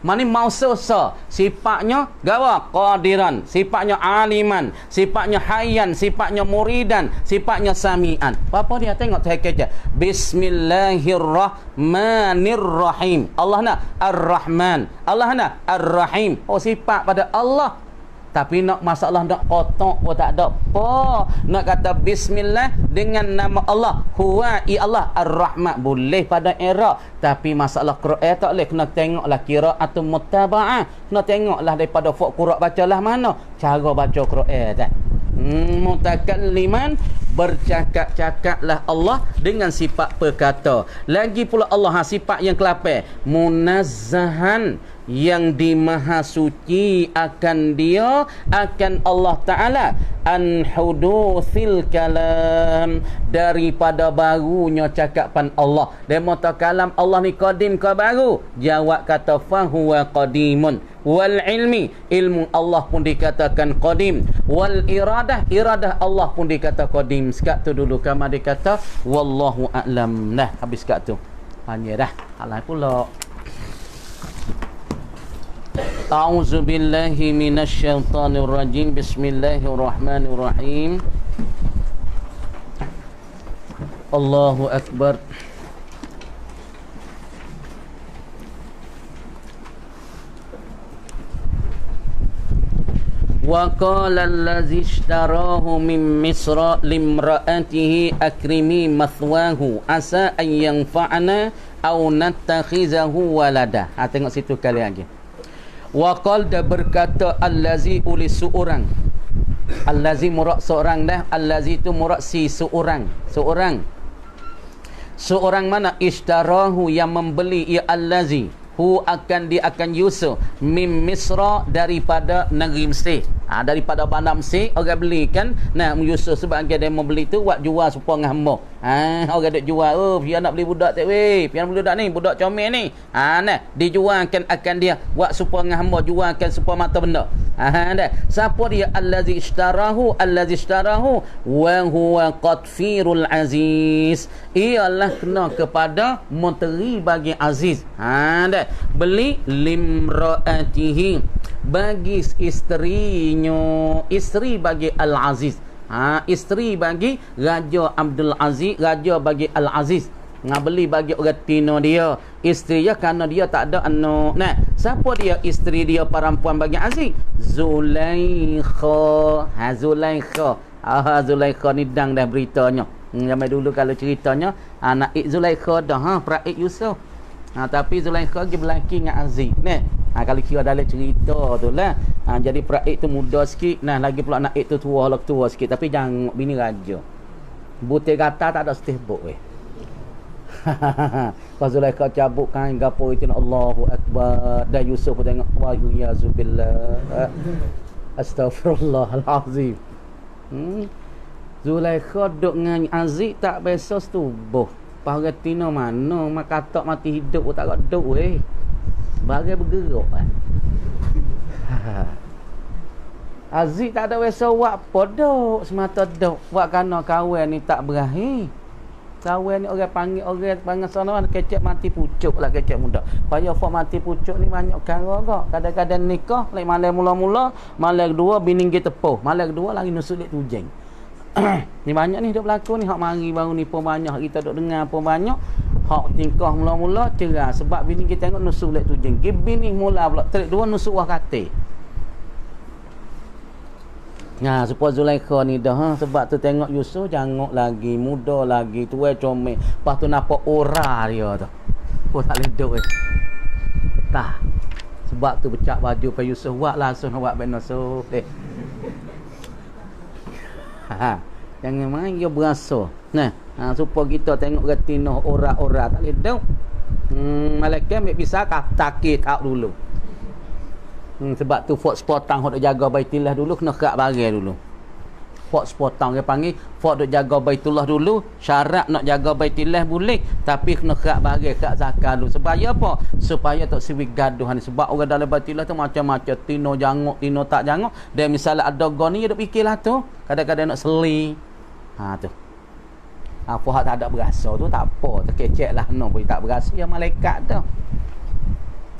Mani maususa sifatnya gawa qadiran, sifatnya aliman, sifatnya hayyan, sifatnya muridan, sifatnya sami'an. Apa dia? Tengok kerja. Bismillahirrahmanirrahim. Allah nak Ar-Rahman, Allah nak Ar-Rahim. Sifat pada Allah. Tapi nak masalah nak kotak pun tak ada apa. Nak kata bismillah dengan nama Allah. Huwa Allah Ar-Rahman. Boleh pada era. Tapi masalah Quran tak boleh. Kena tengoklah qira'atun muttaba'ah. Kena tengoklah daripada fuk Quran bacalah mana. Cara baca Quran tak. Mutakalliman, bercakap-cakaplah Allah dengan sifat perkata. Lagi pula Allah sifat yang ke-8. Munazzahan, yang dimahasuci akan dia, akan Allah Ta'ala. An hudutsil kalam, daripada barunya cakapan Allah. Dia mata kalam Allah ni qadim ke baru? Jawab kata fahuwa qadimun. Wal ilmi, ilmu Allah pun dikatakan qadim. Wal iradah, iradah Allah pun dikata qadim. Sekat tu dulu kama dikata wallahu a'lam. Nah, habis sekat tu. Hanya dah. Halai pula. A'udzu billahi minasyaitonir rajim. Bismillahirrahmanirrahim. Allahu akbar. Wa qala allazi ishtarahu min Misra limra'atihi akrimi mathwahu asa an yanfa'ana aw nattakhizahu walada. Tengok situ kali lagi. Wa qala berkata allazi uli seorang. Allazi murad seorang dah. Allazi tu murad si seorang. Seorang mana? Ishtarahu, yang membeli ia allazi. Hu akan dia akan Yusuf min Misra, daripada negeri Mesir. Daripada bandar Mesir orang beli kan. Nah, Yusuf sebagai dia mau beli tu buat jual supaya dengan hamba. Orang duk jual, dia nak beli budak tak weh. Dia nak beli budak ni, budak comel ni. Nah, dijualkan akan dia buat supaya dengan hamba, jualkan supaya mata benda. Dah. Siapa dia? Allazi ishtarahu wa huwa qatfirul aziz. Ialah kena kepada menteri bagi aziz. Dah. Beli limraatihi, bagi isterinya, isteri bagi Al-Aziz. Isteri bagi Raja Abdul Aziz, raja bagi Al-Aziz. Beli bagi orang tino dia, isteri dia, kerana dia tak ada anak. Nah, siapa dia isteri dia perempuan bagi Aziz? Zulaikha. Zulaikha ni dang dah beritanya. Zaman dulu kalau ceritanya anak Zulaikha dah peraik Yusuf. Tapi Zulaikha pergi berlaki dengan Aziz. Kalau kira dalam cerita tu lah. Jadi peraik tu muda sikit. Nah, lagi pula nak tu tua sikit. Tapi jangan bini raja. Butir kata tak ada setibuk weh. Kau Zulaikha cabut kain gapo itu Allahu Akbar. Dan Yusuf tengok wa yuyazubillah. Astaghfirullahalazim. Zulaikha duk dengan Aziz tak biasa setubuh. Pakai tino mana mak katak mati hidup tak ada duk weh. Bagai bergerak Aziz tak ada biasa buat apa duk semata duk buat kerana kawan ni tak berakhir. Kawan ni orang panggil sana kecek mati pucuk lah kecek muda. Payah fak mati pucuk ni banyak perkara kak. Kadang-kadang nikah like malam mula-mula, malam kedua bini kita tepuh, malam kedua lagi nusuk lik tujeng. Ni banyak ni duk berlaku ni hak mari baru ni pun banyak kita duk dengar pun banyak. Hak tingkah mula-mula cerah sebab bini kita tengok nusuk lik tujeng. Bini mula pula terik dua nusuk wah katil. Supaya Zulaikha ni dah sebab tu tengok Yusuf jangok lagi, muda lagi, tua comel. Lepas tu nampak ora dia tu. Oh tak leduk tak. Sebab tu becak baju pada Yusuf buat langsung buat benar so. Jangan main dia berasa. Nah, supaya kita tengok retina ora-ora tak leduk. Malaikat ambil pisah takit out dulu. Sebab tu fort sepotang hok jaga Baitullah dulu kena kerak bagai dulu. Fort sepotang dia panggil fort duk jaga Baitullah dulu, syarat nak jaga Baitullah boleh tapi kena kerak bagai kerak zakat dulu. Supaya apa? Supaya tak siwi gaduh ni. Sebab orang dalam Baitullah tu macam-macam, tino jangok, tino tak jangok. Dan misalnya ada goni dia duk fikirlah tu, kadang-kadang nak seli. Tu. Apa hak tak ada berasa tu tak apa, terkeceklah no boleh tak berasa ya malaikat dah.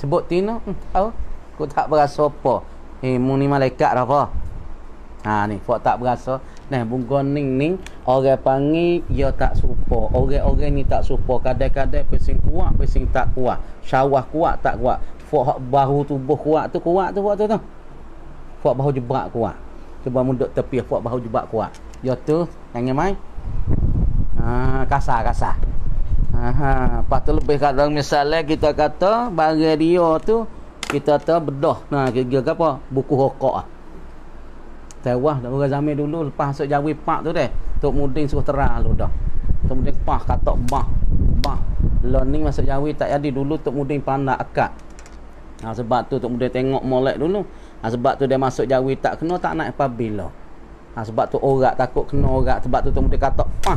Sebut tino, tahu? Aku tak berasa apa. Mu ni malaikat dah apa? Ni, kau tak berasa. Nah, bunggoning ni orang panggil dia tak serupa. Orang-orang ni tak serupa. Kadang-kadang pesing kuat, pesing tak kuat. Syawah kuat, tak kuat. Fok bahu tubuh kuat tu. Fok bahu jebak kuat. Cuba munduk tepi fok bahu jebak kuat. Dia tu, jangan main. Kasar. Lepas tu lebih kadang misalnya kita kata bagi dia tu kita tahu bedah. Kira apa? Buku hokok Tewah orang zaman dulu lepas masuk Jawi Pak tu deh. Tok Mudin suruh terang lu dah. Tok Mudin pah katok bah. Learning masuk Jawi tak jadi dulu Tok Mudin pandai akad. Sebab tu Tok Mudin tengok molek dulu. Sebab tu dia masuk Jawi tak kena tak naik apabila. Sebab tu orang takut kena orang. Sebab tu Tok Mudin katok pah.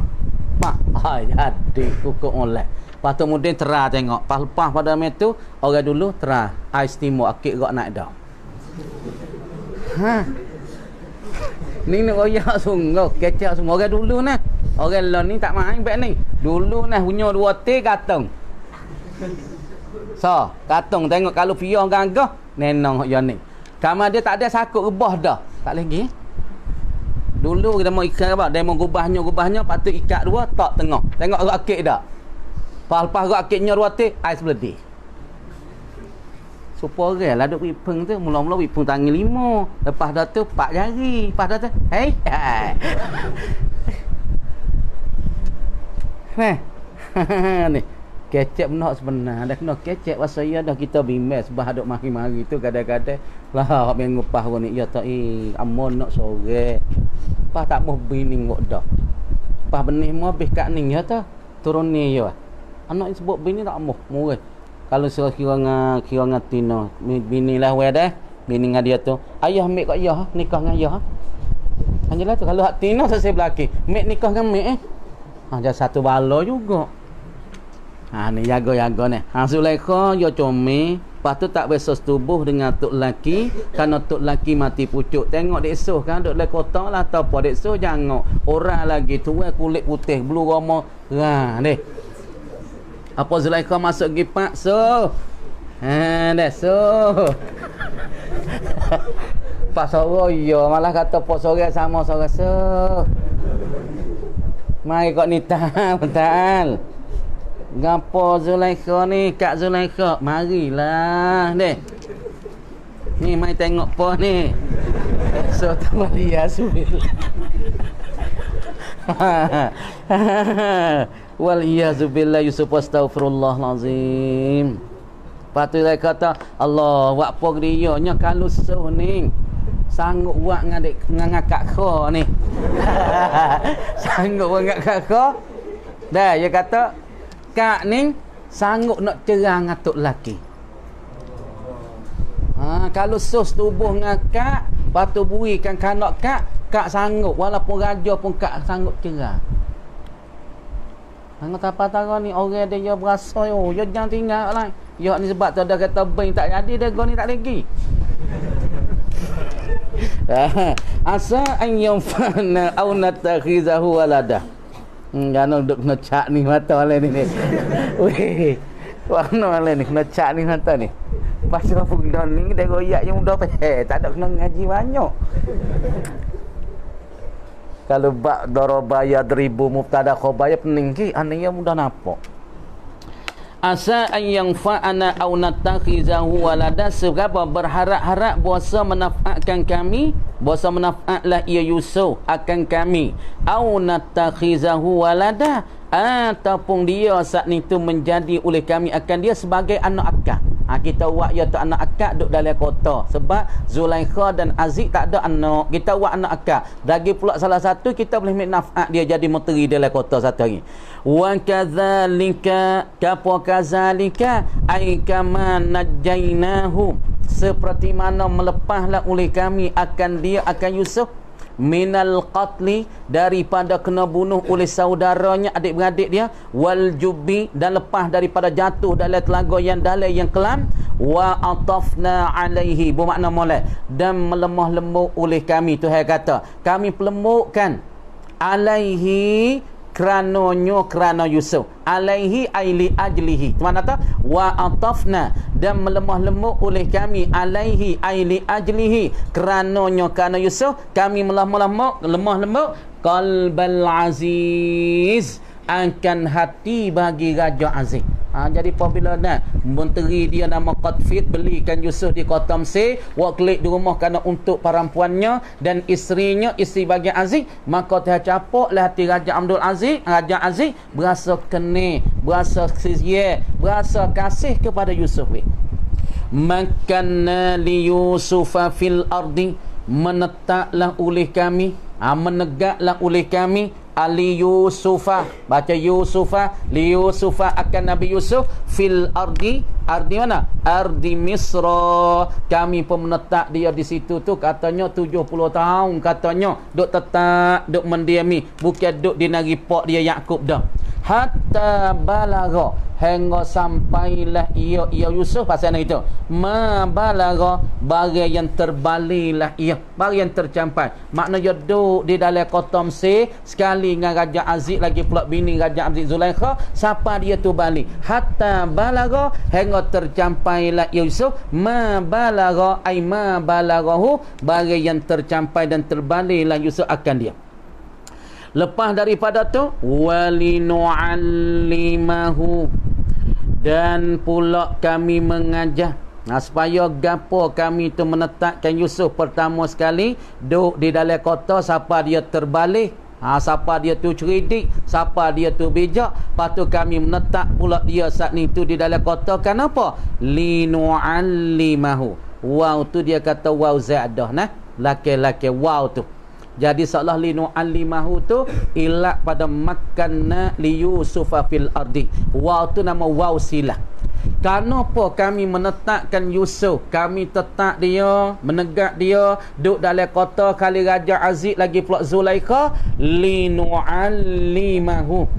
Jadi kukuk molek. Lepas tu kemudian terah tengok. Lepas pada main tu, orang dulu terah. Ais timur, akik rok naik dah. Ni nak royak sungguh. Kecak semua. Orang dulu nah. Orang lain ni tak main baik ni. Dulu nah punya 2 teh katong. So, katong tengok kalau piah gagah. Nenong yang ni. Kamar dia tak ada sakut rebah dah. Tak lagi. Dulu kita mau ikat apa? Dia mau gubahnya. Lepas tu ikat 2, tak tengah. Tengok rok akik dah. Lepas rok akiknya 2 teh, ais beledih. Supaya lah duk wipeng tu. Mula-mula wipeng tangan 5. Lepas dah tu 4 jari. Lepas dah tu, hey. Ni. Kecek benar sebenar. Dah kena kecek pasal ya dah kita bimbang. Sebab duk mari-mari tu kadang-kadang. Lah, hak main ngupah ni. Ya tak, amon nak sore. Lepas tak mau bining kok dah. Lepas benih mau habis kat ning ya tak. Turun ni ya. Anak sebut bini tak mau murah. Kalau suruh kira tino bini lah we dah. Bini dengan dia tu. Ayah ambil kat ayah, nikah dengan ayah. Anjelah tu kalau hak tino saya belaki. Mek nikah dengan mek jadi satu bala juga. Ni jaga-jaga ni. Zulaikha yo comel. Lepas tu tak biasa setubuh dengan tok laki. Kerana tok laki mati pucuk. Tengok dek soh kan duk le kota lah atau apa dek soh jangok. Orang lagi tua kulit putih bulu roma. Ni. Apa Zulaikha masuk pergi pak so. Dah so. Pak soro ya malah kata pak sore sama sore so. Mari kok ni betul. Gapo Zulaikha ni, Kak Zulaikha, marilah deh. Ni mai tengok apa ni. So tambah dia subil. Wal iyazu billah Yusuf astaghfirullahalazim. Lepas tu dia kata, Allah, buat apa dia nya kalau suh ni. Sanggup buat ngangkat kau ni. Sanggup buat ngangkat kau. Dah, dia kata, kak ni sanggup nak cerang atuk lelaki. Kalau sus tubuh dengan kak, lepas tu berikan kanak kak sanggup. Walaupun raja pun kak sanggup cerang. Sanggup apa-apa ni, orang dia berasa, dia jangan tinggal lah. Ya ni sebab tu ada kata bing tak jadi, dia ni tak lagi. Asa an yanfa'na aw natakhizahu walada. Jangan duk ngecak ni mata oleh ni. Weh. Warna oleh ni ngecak ni mata ni. Pasal budak ni dia royak yang muda tak ada kena ngaji banyak. Kalau bab daraba yadribu mubtada khabar pening ki ane yang mudah nampak. Asa an yanfa'ana aw natakhizahu walada, sebab berharap-harap bahasa manfaatkan kami, bahasa manfaatlah ia Yusuf akan kami, aw natakhizahu walada, ataupun dia saat itu menjadi oleh kami akan dia sebagai anak akak. Kita buat ia tu anak akak duduk dalam kota. Sebab Zulaikha dan Aziz tak ada anak. Kita buat anak akak. Lagi pula salah satu kita boleh ambil naf'at dia jadi menteri dalam kota satu hari. Wa kadzalika kadzalika ay kama najainahu, seperti mana melepaslah oleh kami akan dia akan Yusuf minal qatli, daripada kena bunuh oleh saudaranya adik-beradik dia, wal jubbi, dan lepas daripada jatuh dalam telaga yang dalam yang kelam, wa atafna alaihi, bermakna molek, dan melemah lembut oleh kami. Tuhan kata kami pelembutkan alaihi, kerana Yusuf, alaihi aili ajlihi, mana kata wa atafna, dan melemah lembut oleh kami alaihi aili ajlihi, kerana Yusuf kami lemah lembut qalbal aziz, akan hati bagi Raja Aziz. Jadi apabila menteri dia nama Qatfid belikan Yusuf di kota Mesir, waklik di rumah kerana untuk perempuannya dan isterinya, isteri bagi Aziz, maka tercapuklah hati Raja Abdul Aziz. Raja Aziz berasa kene, berasa sizye, berasa kasih kepada Yusuf. Makanna li Yusufa fil ardi, menetaplah oleh kami, menegaklah oleh kami Ali Yusufa, baca Yusufa, li Yusufa akan Nabi Yusuf fil ardi, ardi mana? Ardi Misra, kami pun menetap dia di situ tu, katanya 70 tahun katanya duk tetap duk mendiami, bukan duk di negeri pak dia Yakub dah. Hatta balagha, hingga sampailah ia Yusuf pasal itu, ma balagha, bagi yang terbalilah ia, bagi yang tercapai, makna dia duduk di dalam kota Mesir sekali dengan Raja Aziz, lagi pula bini Raja Aziz Zulaikha, siapa dia tu balik. Hatta balagha, hingga tercampailah Yusuf, ma balagha ay ma balaghahu, bagi yang tercapai dan terbaliklah Yusuf akan dia. Lepas daripada tu walinu'allimahu, dan pula kami mengajar, supaya gapo kami tu menetapkan Yusuf pertama sekali duduk di dalam kota, siapa dia terbalik, siapa dia tu cerdik, siapa dia tu bijak. Lepas tu kami menetap pula dia saat ni tu di dalam kota. Kenapa? Linu'allimahu. Wow tu dia kata wow zaidah laki-laki wow tu. Jadi seolah linu'allimahu tu ilak pada makanna li Yusufa fil ardi. Wow tu nama wow silah. Kenapa kami menetapkan Yusuf, kami tetap dia, menegak dia duduk dalam kota kali Raja Aziz lagi pula Zulaikha, linu'allimahu.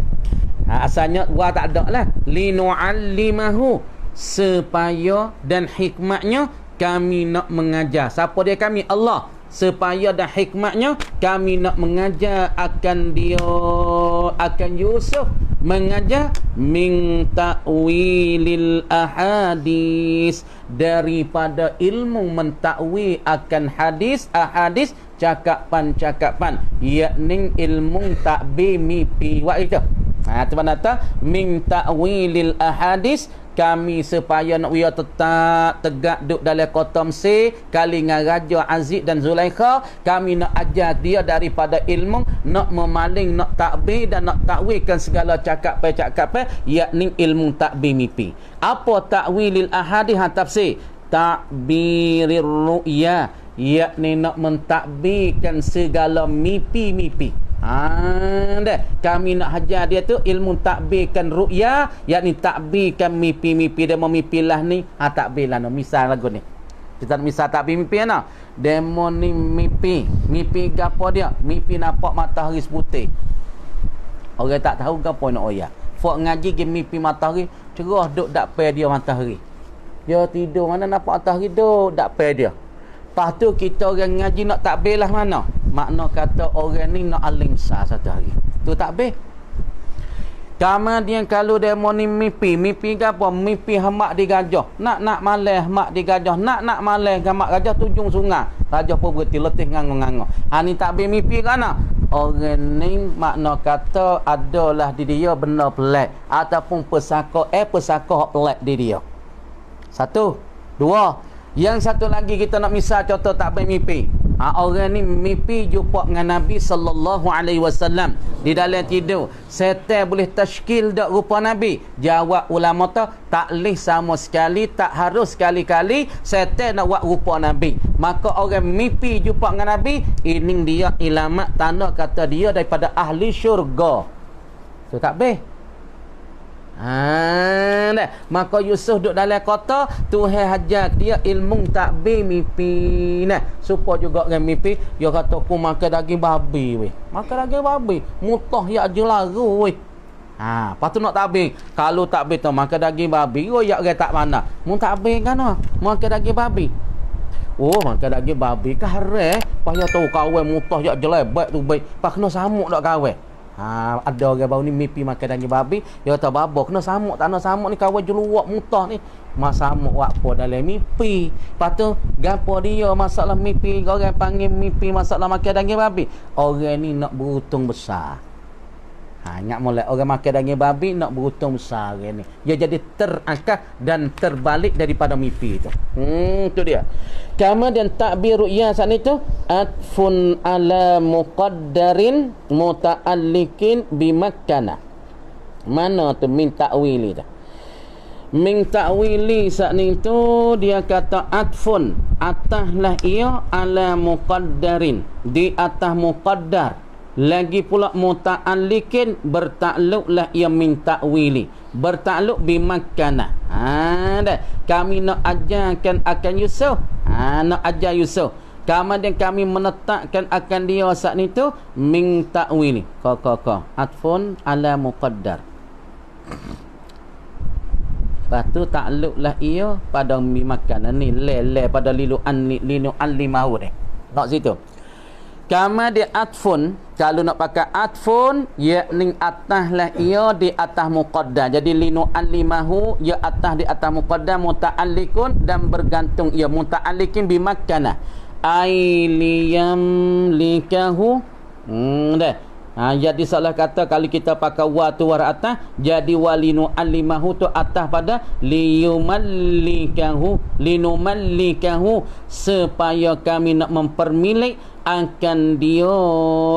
Asalnya wa tak ada lah, linu'allimahu, supaya dan hikmatnya kami nak mengajar. Siapa dia kami? Allah. Supaya dan hikmatnya kami nak mengajar akan dia, akan Yusuf, mengajar min ta'wilil ahadis, daripada ilmu mentakwil akan hadis, ahadis, cakapan-cakapan, yakni ilmu takbir mimpi wa itu. Tu mana min ta'wilil ahadis, kami supaya nak dia tetap tegak duduk dalam kota Mesir kali dengan Raja Aziz dan Zulaikha, kami nak ajar dia daripada ilmu nak memaling, nak takbir dan nak takwilkan segala cakap-cakap, yakni ilmu takbir mimpi. Apa takwilil ahadith tafsir? Takbirir ru'ya, yakni nak mentakbirkan segala mimpi-mimpi. Kami nak hajar dia tu ilmu takbirkan ru'ya, yakni takbirkan mimpi-mimpi. Dia memipilah ni, takbirlah no. Misal lagu ni, kita misal takbir mimpi ana. Demo ni mimpi gapo dia? Mimpi nampak matahari seputih. Orang tak tahu gapo nak oya. Fok ngaji ke mimpi matahari, cerah duk dak pe dia matahari. Dia tidur mana nampak matahari duk dak pe dia. Lepas tu kita orang ngaji nak takbir lah mana? Makna kata orang ni nak alim sah satu hari. Tu takbir. Kemudian kalau demo ni mimpi ke apa? Mimpi hamak di gajah. Nak maleh hamak di gajah. Nak maleh hamak gajah tujung sungai. Gajah pun berhenti letih ngango-ngango. Ni takbir mimpi kan? Orang ni makna kata adalah di dia benda pelik ataupun pesaka pelik di dia. Satu, dua. Yang satu lagi kita nak misal contoh takbir mimpi. Orang ni mimpi jumpa dengan Nabi sallallahu alaihi wasallam di dalam tidur. Setan boleh tashkil dak rupa Nabi? Jawab ulama tak leh sama sekali, tak harus sekali-kali setan nak buat rupa Nabi. Maka orang mimpi jumpa dengan Nabi, ini dia ilamat tanda kata dia daripada ahli syurga. Tu takbir. Maka Yusuf duduk dalam kota, Tuhan hajar dia ilmu takbir mimpi. Supaya juga orang mimpi, dia kata aku makan daging babi weh. Makan daging babi, mutah ya je laru weh. Lepas tu nak takbir. Kalau takbir tu makan daging babi, ya orang tak mana. Mu takbir kan makan daging babi. Oh, makan daging babi ke haram. Payah tahu kawan mutah ya je lebat tu baik. Pak kena samuk dak kawan. Ada orang baru ni mimpi makan daging babi, dia kata babo kena samuk, tak nak samuk ni kawan jeluak mutah ni. Mas samuk buat apa dalam mimpi. Lepas tu gapo dia masalah mimpi, orang panggil mimpi masalah makan daging babi. Orang ni nak beruntung besar. Ingat molek orang makan daging babi nak beruntung besar orang ni. Dia jadi terangkat dan terbalik daripada mimpi tu. Tu dia. Kemudian takbir ru'ya saat itu atfun ala muqaddarin muta'allikin bimakkana. Mana tu min ta'wili tu? Min ta'wili saat itu dia kata atfun, atahlah ia ala muqaddarin, di atas muqaddar. Lagi pula muta'allikin, bertakluklah ia min ta'wili, bertakluk bimakkana. Kami nak ajarkan akan Yusuf, nak ajar Yusuf. Kemudian kami menetapkan akan dia saat itu min ta'wili. Atfun ala muqaddar. Lepas tu takluklah ia pada bimakkana ni le pada linu allimahu ni. Nak situ. Kemudian atfun, kalau nak pakai atfun, yakni atahlah ia di atas muqaddar. Jadi linu alimahu, ia atah di atas muqaddar, muta'allikun dan bergantung ia muta'allikin bimakkana. Ailiyam likahu. Jadi salah kata kalau kita pakai wa tu war atas, jadi walinu alimahu tu atas pada liyumallikahu, linumallikahu, supaya kami nak mempermilik akan dia,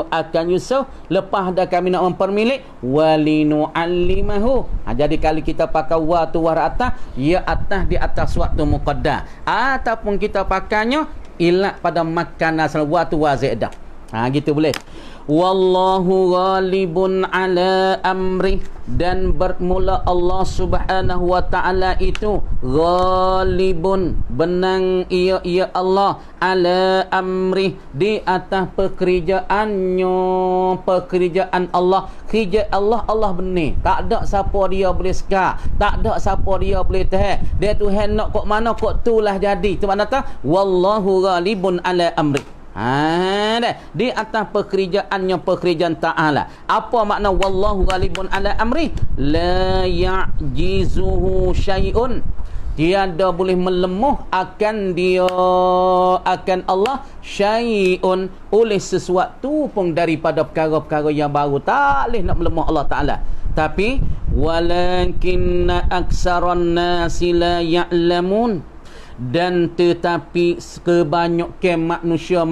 akan Yusuf. Lepas dah kami nak mempermilik walinu alimahu. Jadi kalau kita pakai wa tu war atas, ia atas di atas suatu muqaddar, ataupun kita pakainya ilat pada makana wa tu wa zaidah. Gitu boleh. Wallahu ghalibun ala amri, dan bermula Allah subhanahu wa ta'ala itu ghalibun, benang ia Allah, ala amri, di atas pekerjaannya, pekerjaan Allah. Kerja Allah benih. Tak ada siapa dia boleh sekar, tak ada siapa dia boleh tahan. Dia Tuhan nak kok mana kok tulah jadi. Tu makna tak wallahu ghalibun ala amri. Di atas pekerjaan ta'ala. Apa makna wallahu ghalibun ala amri? La ya'jizuhu syai'un, tiada boleh melemuh akan dia, akan Allah, syai'un, oleh sesuatu pun daripada perkara-perkara yang baru. Tak boleh nak melemuh Allah Ta'ala. Tapi walakinna aksaran nasi la ya'lamun. Dan tetapi kebanyakan manusia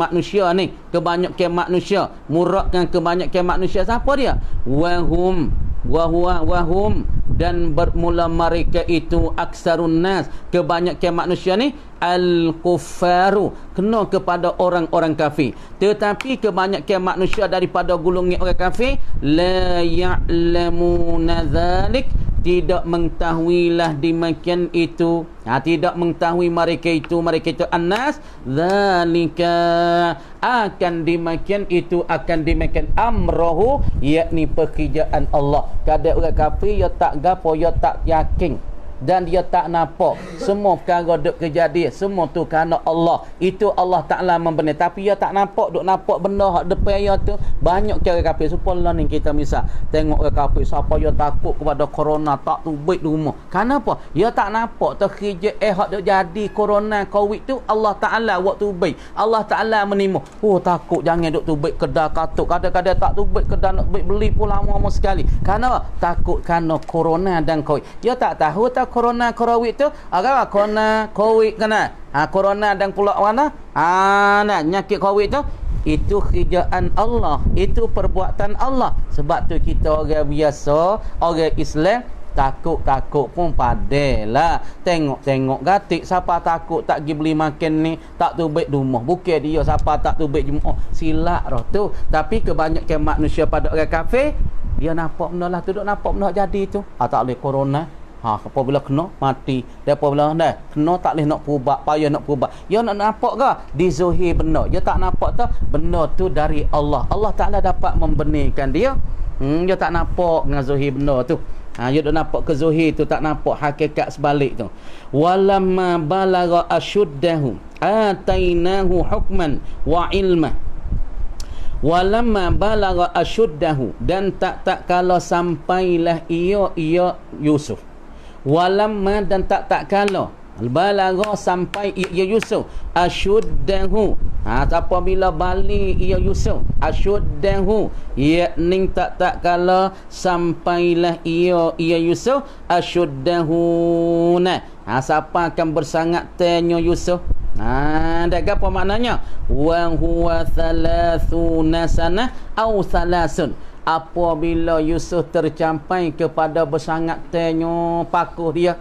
ni, kebanyakan manusia, murakkan kebanyakan manusia siapa dia? Wahum dan bermula mereka itu aksarun nas, kebanyakan manusia ni al-kuffaru, kena kepada orang-orang kafir. Tetapi kebanyakan manusia daripada golongan orang kafir la ya'lamuna dzalik, tidak mengetahuilah demikian itu, tidak mengetahui mereka itu annas, zalika, akan demikian itu, akan demikian amrohu, yakni pekerjaan Allah. Kadang orang kafir dia tak gapo, dia tak yakin dan dia tak nampak semua perkara duk kejadian, semua tu kerana Allah. Itu Allah Ta'ala membenar, tapi dia tak nampak, duk nampak benda hak depan dia tu. Banyak cara kafir supaya ni kita misal tengok orang kafir siapa dia takut kepada corona, tak tubik di rumah. Kenapa? Dia tak nampak terkejut hak duk jadi corona covid tu. Allah Ta'ala buat tubik, Allah Ta'ala menimu. Oh takut jangan duk tubik kedai katuk, kadang-kadang tak tubik kedai nak beli pun lama sekali. Kenapa? Takut kerana corona dan covid. Dia tak tahu tak corona covid tu apa? Corona covid kena. Corona dan pula mana? Nah, nyakit covid tu itu kerjaan Allah, itu perbuatan Allah. Sebab tu kita orang biasa, orang Islam takut-takut pun padahlah. Tengok gatik, siapa takut tak pergi beli makan ni, tak tubik di rumah. Bukan dia siapa tak tubik Jumaat, silap roh tu. Tapi kebanyakan manusia pada orang kafir, dia nampak benda lah tu, duk nampak benda jadi tu. Tak boleh corona. Apabila kena mati, dan apabila dah kena tak boleh nak perubat, payah nak perubat. Dia nak nampak ke di zahir benda, dia tak nampak tu benda tu dari Allah. Allah Ta'ala dapat membenarkan dia. Dia tak nampak dengan zahir benda tu. Dia dah nampak ke zahir tu, tak nampak hakikat sebalik tu. Walamma balagha ashuddahu atainahu hukman wa ilma. Walamma balagha ashuddahu, dan tak kala sampailah ia Yusuf. Walamma, dan tak kala balagha sampai ia Yusuf ashuddahu, apabila balik ia Yusuf ashuddahu, yakni tak kala sampailah ia Yusuf ashuddahu. Siapa akan bersangat tanya Yusuf? Dah apa maknanya? Wa huwa thalathuna sanah au thalasun, apabila Yusuf tercapai kepada bersangat tanya pakuh dia.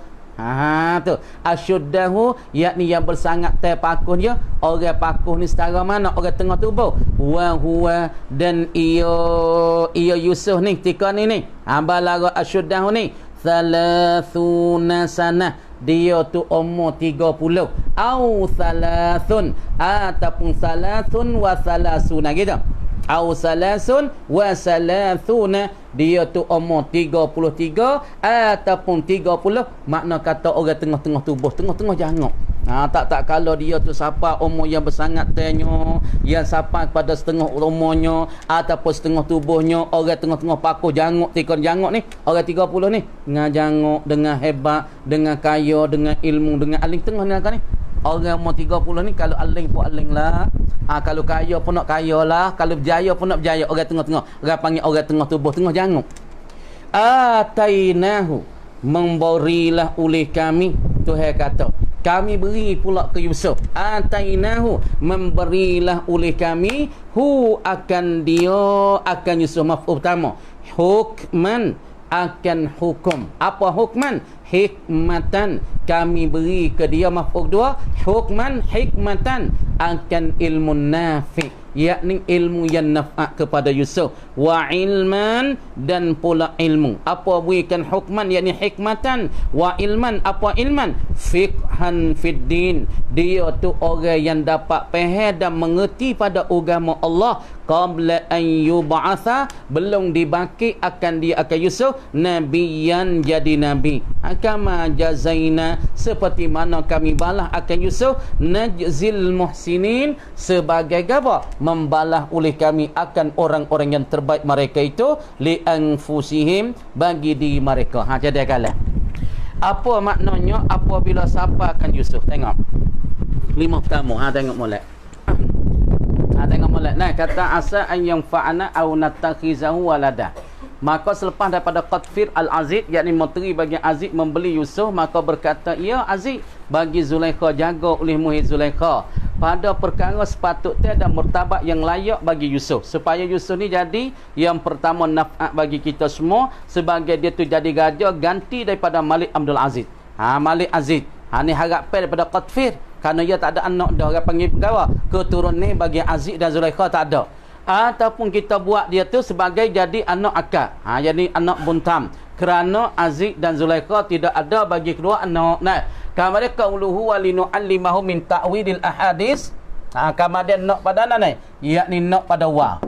Tu asyuddahu, yakni yang bersangat teh pakuh dia. Orang pakuh ni setara mana? Orang tengah tubuh. Wa huwa, dan ia Yusuf ni ketika ni balagha asyuddahu ni thalathuna sanah, dia tu umur 30, au thalathun, ataupun thalathun wa thalasuna gitu, au salasun wa salathuna, dia tu umur 33 ataupun 30. Makna kata orang tengah-tengah tubuh, tengah-tengah jangok. Tak kalau dia tu siapa umur yang bersangat tanya, yang siapa pada setengah umurnya ataupun setengah tubuhnya, orang tengah-tengah pakuh jangok, tikon jangok ni, orang 30 ni dengan jangok, dengan hebat, dengan kaya, dengan ilmu, dengan alim, tengah ni kan ni. Orang umur 30 ni kalau alim pun alim lah. Kalau kaya pun nak kaya lah. Kalau berjaya pun nak berjaya. Orang tengah-tengah. Orang panggil orang tengah tubuh, tengah janguk. Atainahu, memberilah oleh kami. Tuhan kata, kami beri pula ke Yusuf. Atainahu, memberilah oleh kami. Akan dia, akan Yusuf maf'ul utama. Hukman, akan hukum. Apa hukman? Hikmatan, kami beri ke dia maf'ul dua. Hukman, hikmatan, akan ilmu nafi', yakni ilmu yang naf'at kepada Yusuf. Wa ilman, dan pula ilmu. Apa berikan hukman, yakni hikmatan. Wa ilman, apa ilman? Fiqhan fid din, dia tu orang yang dapat faham dan mengerti pada agama Allah. Qabla an yub'atha, belum dibangkit akan dia akan Yusuf nabiyan, jadi nabi. Kama jazaina, seperti mana kami balas akan Yusuf najzil muhsinin, sebagai apa? Membalas oleh kami akan orang-orang yang terbaik mereka itu, li anfusihim, bagi diri mereka. Jadi kala apa maknanya apabila siapa akan Yusuf? Tengok lima pertama. Tengok molek. Tengok molek. Nah, kata asa an yanfa'ana aw nattakhizahu walada. Maka selepas daripada Qatfir al-Aziz, yakni menteri bagi Aziz membeli Yusuf, maka berkata, ya Aziz, bagi Zulaikha, jaga oleh muhid Zulaikha pada perkara sepatutnya dan martabat yang layak bagi Yusuf, supaya Yusuf ni jadi yang pertama naf'at bagi kita semua, sebagai dia tu jadi raja ganti daripada Malik Abdul Aziz. Malik Aziz ni harapan daripada Qatfir, kerana dia tak ada anak dah, orang panggil pegawai keturunan ni bagi Aziz dan Zulaikha tak ada. Ataupun kita buat dia tu sebagai jadi anak akak, jadi anak buntam, kerana Aziz dan Zulaikha tidak ada bagi kedua anak. Nah, kemudian qauluhu walinu'allimahu min ta'wilil ahadis, kemudian nak pada mana ni, yakni nak pada waw.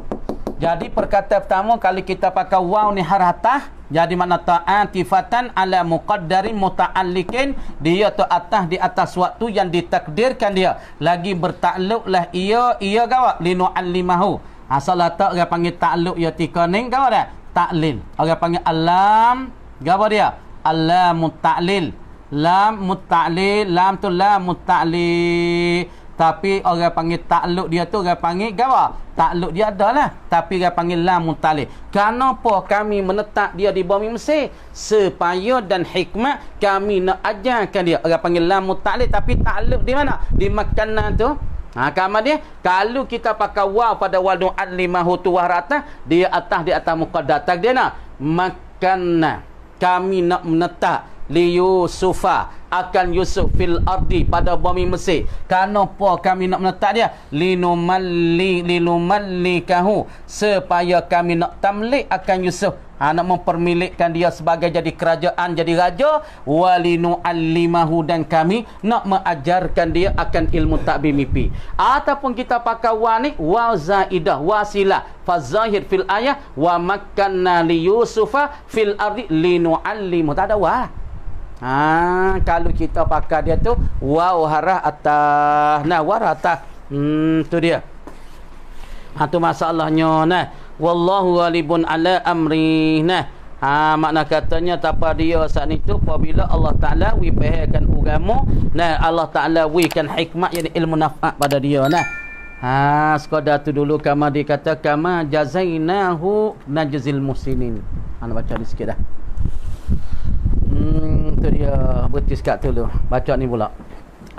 Jadi perkataan pertama kali kita pakai waw ni haratah, jadi makna ta'atifatan ala muqaddarin muta'alliqin, dia tu atas di atas waktu yang ditakdirkan dia, lagi bertakluklah ia gawa linu'allimahu. Asal tak orang panggil takluk ya tika ning gawa dah taklil, orang panggil alam gawa dia alam mutaklil, lam mutaklil, lam tu lam mutaklil, tapi orang panggil takluk dia tu orang panggil gawa takluk dia adalah, tapi orang panggil lam mutaklil. Kenapa kami menetap dia di bumi Mesir? Supaya dan hikmat kami nak ajarkan dia, orang panggil lam mutaklil, tapi takluk di mana? Di makanan tu. Kemudian kalau kita pakai waw pada wal alimahu tu warata, dia atas di atas muqaddar takdir nak makanna, kami nak menetap li Yusufa akan Yusuf fil ardi pada bumi Mesir. Kenapa kami nak menetap dia? Linumallikahu, supaya kami nak tamlik akan Yusuf, nak mempermilikkan dia sebagai jadi kerajaan, jadi raja. Walinu'allimahu, dan kami nak mengajarkan dia akan ilmu takbir mimpi. Ataupun kita pakai wa ni wa zaidah wasilah fazahir fil ayah wa makkanna li Yusufa fil ardi linu'allimu, tak ada wa. Kalau kita pakai dia tu waw harah atas, nah warata, tu dia. Tu masalahnya. Nah, wallahu ghalibun ala amri. Nah, makna katanya tapa dia saat itu apabila Allah Taala wi pahakan agama, nah Allah Taala wikan hikmat, yani ilmu naf'at pada dia. Nah, sekadar tu dulu kama dikata kama jazainahu najzil muhsinin. Ana baca ni sikit dah. Tu dia, berhenti sekat dulu. Baca ni pula.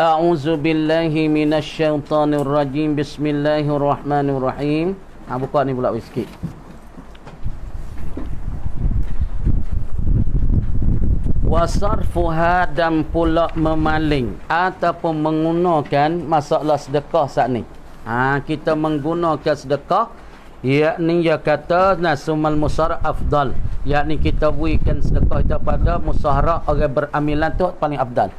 A'udzu billahi minasyaitonir rajim. Bismillahirrahmanirrahim. Buka ni pula sikit. Wasarfuha, dan pula memaling ataupun menggunakan masalah sedekah saat ni. Kita menggunakan sedekah, yakni dia kata nasumal musara afdal, yakni kita berikan sedekah itu pada musyawarah orang beramilan tu paling afdal.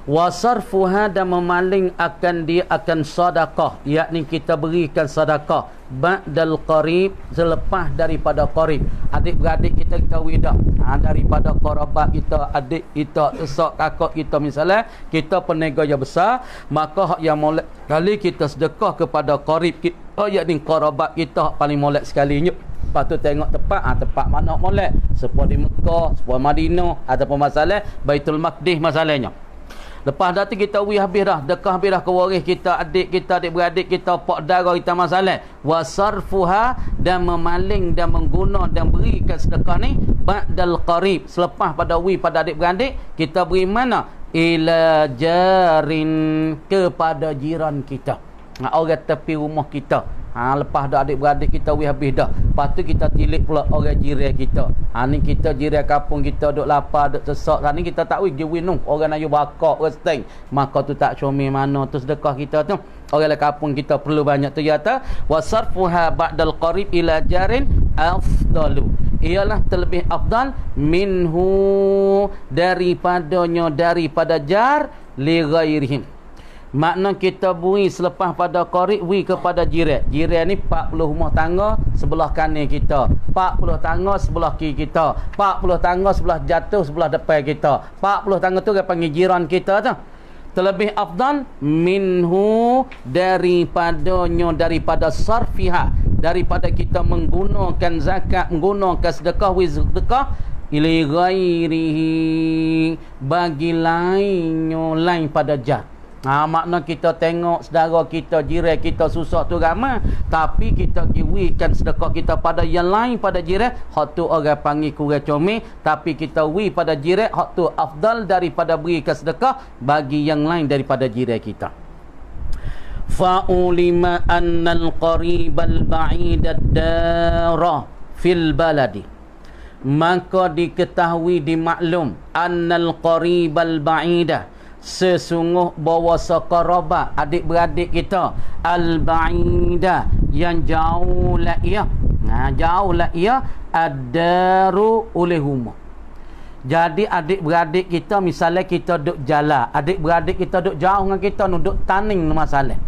Wasarfuha, dan memaling akan dia akan sedekah, yakni kita berikan sedekah ba'dal qarib, selepas daripada qarib. Adik-beradik kita widah, daripada qarabat kita, adik kita, esak kakak kita, misalnya kita peniaga yang besar, maka hak yang molek kali kita sedekah kepada qarib kita, yakni qarabat kita paling molek sekali. Lepas tu tengok tempat mana molek, sepuh di Mekah, sepuh Madinah, ataupun masalah Baitul Maqdis masalahnya. Lepas dah tu kita habis dah, dekah habis dah ke waris kita, adik kita, adik-beradik kita, pak darah kita masalah. Wasarfuha, dan memaling dan mengguna dan berikan sedekah ni ba'dal qarib, selepas pada pada adik-beradik kita beri mana? Ila jarin, kepada jiran kita, orang tepi rumah kita. Lepas dah adik-beradik kita habis dah, lepas tu kita tilik pula orang jiran kita. Ni kita jiran kampung kita duk lapar, duk sesak, ni kita tak wih winung orang ayu bakak resteng, maka tu tak comel mana tu sedekah kita tu. Orang lah kampung kita perlu banyak tu kata wasarfuha ba'dal qarib ila jarin afdalu, ialah terlebih afdal minhu, daripada jar li ghairihim. Makna kita beri selepas pada qarib, beri kepada jiran. Jiran ni 40 rumah tangga sebelah kanan kita, 40 tangga sebelah kiri kita, 40 tangga sebelah jatuh sebelah depan kita, 40 tangga tu dia panggil jiran kita tu. Terlebih afdal minhu, daripada sarfiha, daripada kita menggunakan zakat, menggunakan sedekah, sedekah ili ghairihi, bagi lain pada jar. Makna kita tengok saudara kita, jiran kita susah tu ramai, tapi kita giwikan sedekah kita pada yang lain, pada jiran, hak tu orang panggil kurang comel, tapi kita wi pada jiran, hak tu afdal daripada berikan sedekah bagi yang lain daripada jiran kita. Fa'ulima annal qaribal ba'idad dara fil baladi, maka diketahui, dimaklum, annal qaribal ba'idah, sesungguh bahawa sekarabat adik-beradik kita, al-ba'idah, yang jauh lah ia, jauh lah ia, ad-daru oleh rumah. Jadi adik-beradik kita, misalnya kita duduk jalan, adik-beradik kita duduk jauh dengan kita, duduk taning masalah.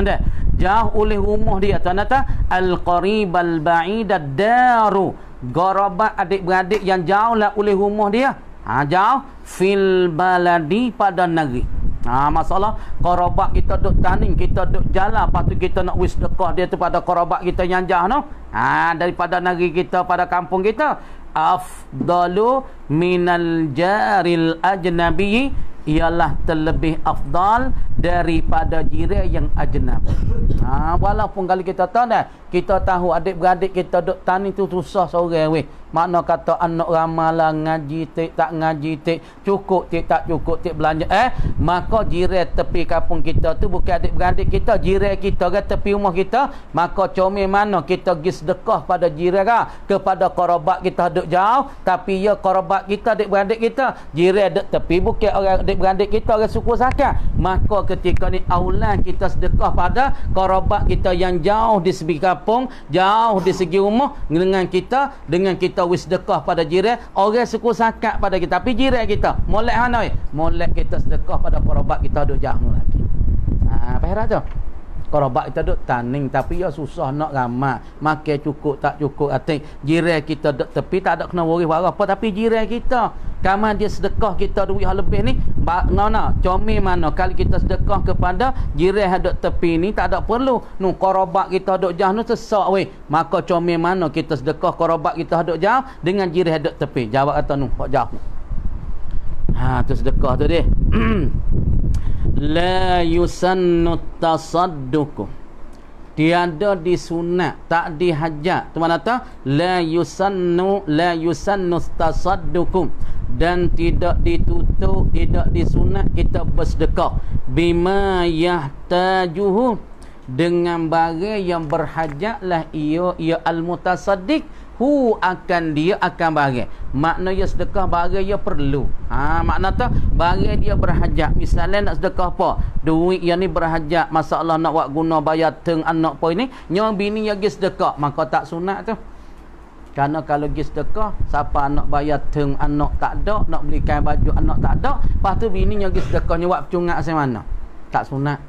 Dah jauh oleh rumah dia, tuan-tuan, al-qarib al-ba'id ad-daru, garabat adik-beradik yang jauh lah oleh rumah dia, jauh fil baladi, pada negeri. Masalah kerabat kita duk taning, kita duk jalan, lepas tu kita nak wis sedekah dia tu pada kerabat kita yang jauh no, daripada negeri kita, pada kampung kita, afdalu minal jaril ajnabi, ialah terlebih afdal daripada jiran yang ajnabi. Walaupun kalau kita tahu dah, kita tahu adik-beradik kita duk tani tu susah seorang weh. Makna kata anak ramalah ngaji tak ngaji cukup tak cukup belanja, maka jiran tepi kampung kita tu bukan adik-beradik kita, jiran kita ke tepi rumah kita, maka comel mana kita pergi sedekah pada jiran kepada kerabat kita duk jauh, tapi ya kerabat kita, adik-beradik kita, jiran duk tepi bukan orang adik-beradik kita, orang suku sakat, maka ketika ni aulan kita sedekah pada kerabat kita yang jauh di segi kampung, jauh di segi rumah dengan kita wis sedekah pada jiran orang suku sakat pada kita, tapi jiran kita molek mana molek kita sedekah pada kerabat kita duk jauh lagi. Faham tu? Kerabat kita duk taning, tapi ya susah nak ramai, makan cukup tak cukup atik, jiran kita duk tepi tak ada kena worry apa, tapi jiran kita kamar dia sedekah kita duit hal lebih ni, comel mana kalau kita sedekah kepada jiran yang duk tepi ni, tak ada perlu kerabat kita duk jauh nu sesak weh, maka comel mana kita sedekah kerabat kita duk jauh dengan jiran yang duk tepi. Jawab kata hok jauh, tu sedekah tu dia. La yusannu tasadduq, tiada disunat, tak dihajat. Tu mana tu? La yusannu tasadduq, dan tidak ditutup, tidak disunat kita bersedekah bima yahtajuhu, dengan barang yang berhajatlah ia al-mutasaddiq akan dia akan barang. Makna ya sedekah barang ya perlu. Makna tu barang dia berhajat. Misalnya nak sedekah apa? Duit yang ni berhajat, masalah nak buat guna bayar teng anak apa ini, nyong bini ya pergi sedekah, maka tak sunat tu. Kerana kalau pergi sedekah, siapa nak bayar teng anak tak ada, nak belikan baju anak tak ada, lepas tu bini yang pergi sedekahnya buat percungak macam mana? Tak sunat.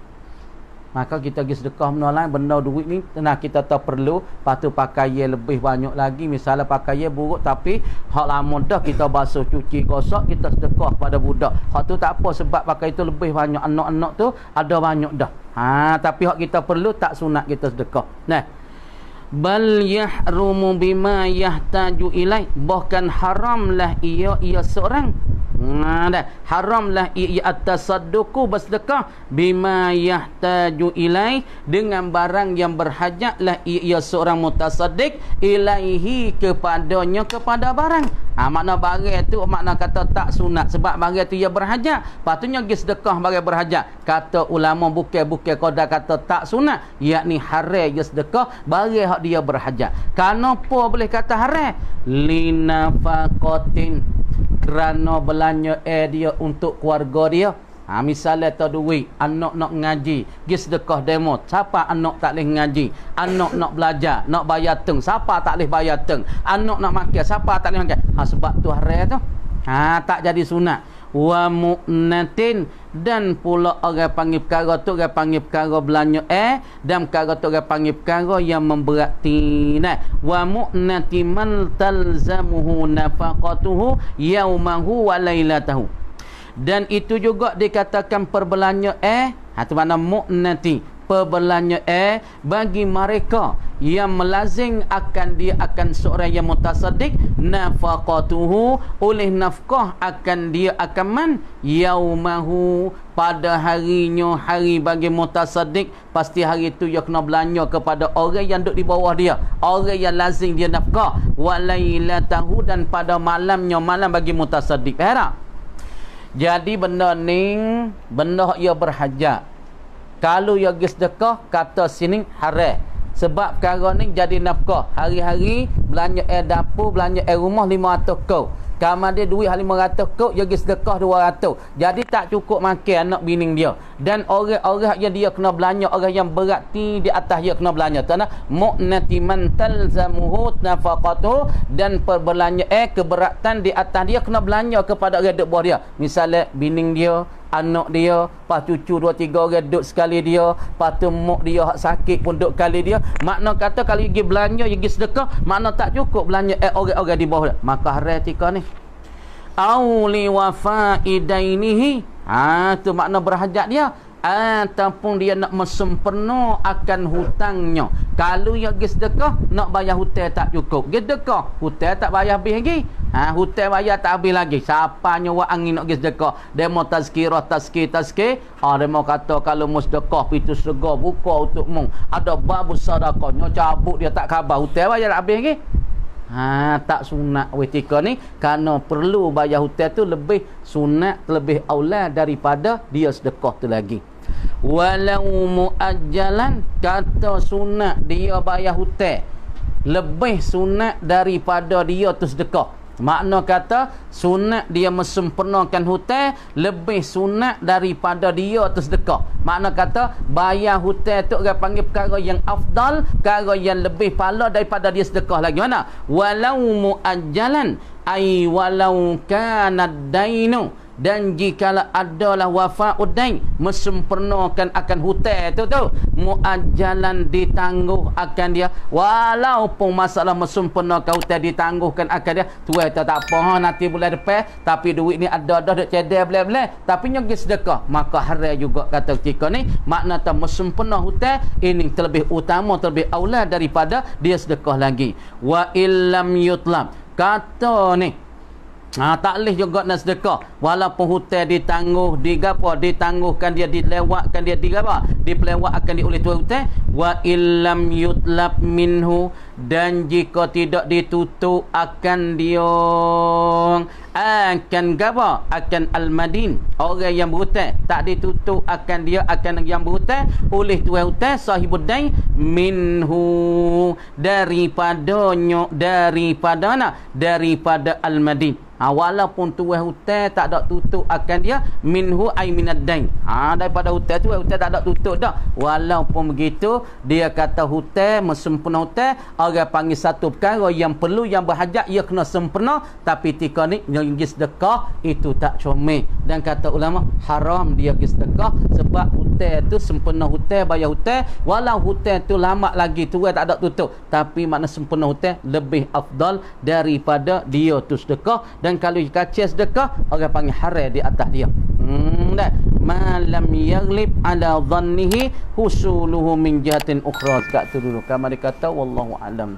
Maka kita pergi sedekah benda lain, benda duit ni kita tak perlu, lepas tu pakaian lebih banyak lagi. Misalnya pakaian buruk tapi hak lama dah kita basuh cuci gosok, kita sedekah pada budak, hak tu tak apa sebab pakai itu lebih banyak, anak-anak tu ada banyak dah. Tapi hak kita perlu tak sunat kita sedekah. Bal yahrumu bima yahtaju ilai, bahkan haramlah ia seorang, haramlah ia at-tasadduqu, bersedekah bima yahtaju ilai, dengan barang yang berhajatlah ia seorang mutasaddiq ilaihi, kepadanya, kepada barang. Makna barang tu makna kata tak sunat sebab barang tu ia berhajat, patutnya pergi sedekah barang berhajat. Kata ulama bukan qadar kata tak sunat, yakni haram dia sedekah barang hak dia berhajat. Kenapa boleh kata haram? Linafaqatin, kerana belanja dia untuk keluarga dia. Misalnya tak duit, anak nak ngaji, pergi sedekah demo, siapa anak tak boleh ngaji, anak nak belajar, nak bayar teng, siapa tak boleh bayar teng, anak nak makan, siapa tak boleh makan. Sebab tu haram tu, tak jadi sunat. Wa mu'natin, dan pula orang panggil perkara tu, orang panggil perkara belanja dan perkara tu orang panggil perkara yang memberati. Wa mu'nati man talzamuhu nafaqatuhu yaumahu wa lailatahu, dan itu juga dikatakan perbelanja tu mana mu'nati, perbelanja bagi mereka yang melazim akan dia akan seorang yang mutasaddiq nafaqatuhu oleh nafkah akan dia akan man yaumahu pada harinya hari bagi mutasaddiq pasti hari itu dia kena belanja kepada orang yang duduk di bawah dia, orang yang lazim dia nafkah walailatahu dan pada malamnya malam bagi mutasaddiq. Faham tak? Jadi benda ni benda ia berhajat. Kalau ia pergi sedekah kata sini haram. Sebab perkara ni jadi nafkah. Hari-hari belanja dapur, belanja rumah 500 kau. Kamar dia duit 500 kau, dia pergi sedekah 200. Jadi tak cukup makan anak bini dia. Dan orang-orang yang dia kena belanja, orang yang berarti di atas dia kena belanja. Tanah mu'nati man talzamuhu nafaqatuhu dan perbelanja keberatan di atas dia kena belanja kepada orang duduk bawah dia. Misalnya bini dia, anak dia, pas cucu 2-3 orang duduk sekali dia, pas tu mak dia hak sakit pun duduk kali dia. Makna kata kalau pergi belanja, pergi sedekah, makna tak cukup belanja orang-orang di bawah dia. Maka haram tika ni. Auli wafaidainihi. Tu makna berhajat dia. Ataupun dia nak mesempurna akan hutangnya. Kalau dia pergi sedekah, nak bayar hutang tak cukup. Pergi sedekah, hutang tak bayar habis lagi. Hutang bayar tak habis lagi. Siapa nyawa angin nak pergi sedekah? Dia mau tazkirah. Dia mau kata kalau mau sedekah, pintu surga buka untuk mu. Ada babu sedekahnya, cabut dia tak khabar. Hutang bayar tak habis lagi. Tak sunat wetika ni kerana perlu bayar hutang tu lebih sunat, lebih aula daripada dia sedekah tu lagi. Walau muajjalan kata sunat dia bayar hutang lebih sunat daripada dia tu sedekah. Makna kata sunat dia mesempurnakan hutang lebih sunat daripada dia tu sedekah. Makna kata bayar hutang tu orang panggil perkara yang afdal, perkara yang lebih pahala daripada dia sedekah lagi. Mana? Walau muajjalan ai walau kana dainu dan jikalau adalah wafa'udain mesempurnakan akan hutang tu muajjalan ditangguh akan dia walaupun masalah mesempurnakan hutang ditangguhkan akan dia tuai tak apa nanti bulan depan tapi duit ni ada dah duk cedek belah-belah tapi nyagi sedekah maka haram juga kata ketika ni makna tak mesempurna hutang ini terlebih utama terlebih aula daripada dia sedekah lagi. Wa illam yutlab kata ni tak boleh juga nak sedekah walaupun hutang ditangguh ditangguhkan dia dilewatkan dia dipelewatkan dia oleh tuan hutang. Wa illam yutlab minhu dan jika tidak ditutup akan dia akan gaba akan al-madin orang yang berhutang tak ditutup akan dia akan yang berhutang oleh tuan hutang sahibuddai minhu daripada al-madin. Walaupun tuan hutang tak ada tutup akan dia minhu ay minad-dain. Daripada hutang tu hutang tak ada tutup dah. Walaupun begitu dia kata hutang mesempurna hutang orang panggil satu perkara yang perlu yang berhajat ia kena sempurna tapi tika ni yang pergi sedekah itu tak comel dan kata ulama haram dia pergi sedekah sebab hutang tu sempurna hutang bayar hutang walau hutang tu lama lagi tuan tak ada tutup tapi makna sempurna hutang lebih afdal daripada dia tu sedekah. Dan kalau kacau sedekah orang panggil haram di atas dia. Malam yaglib ala dhannihi husuluhu min jahatin ukhra. Kat tu dulu. Kamar dia kata wallahu alam.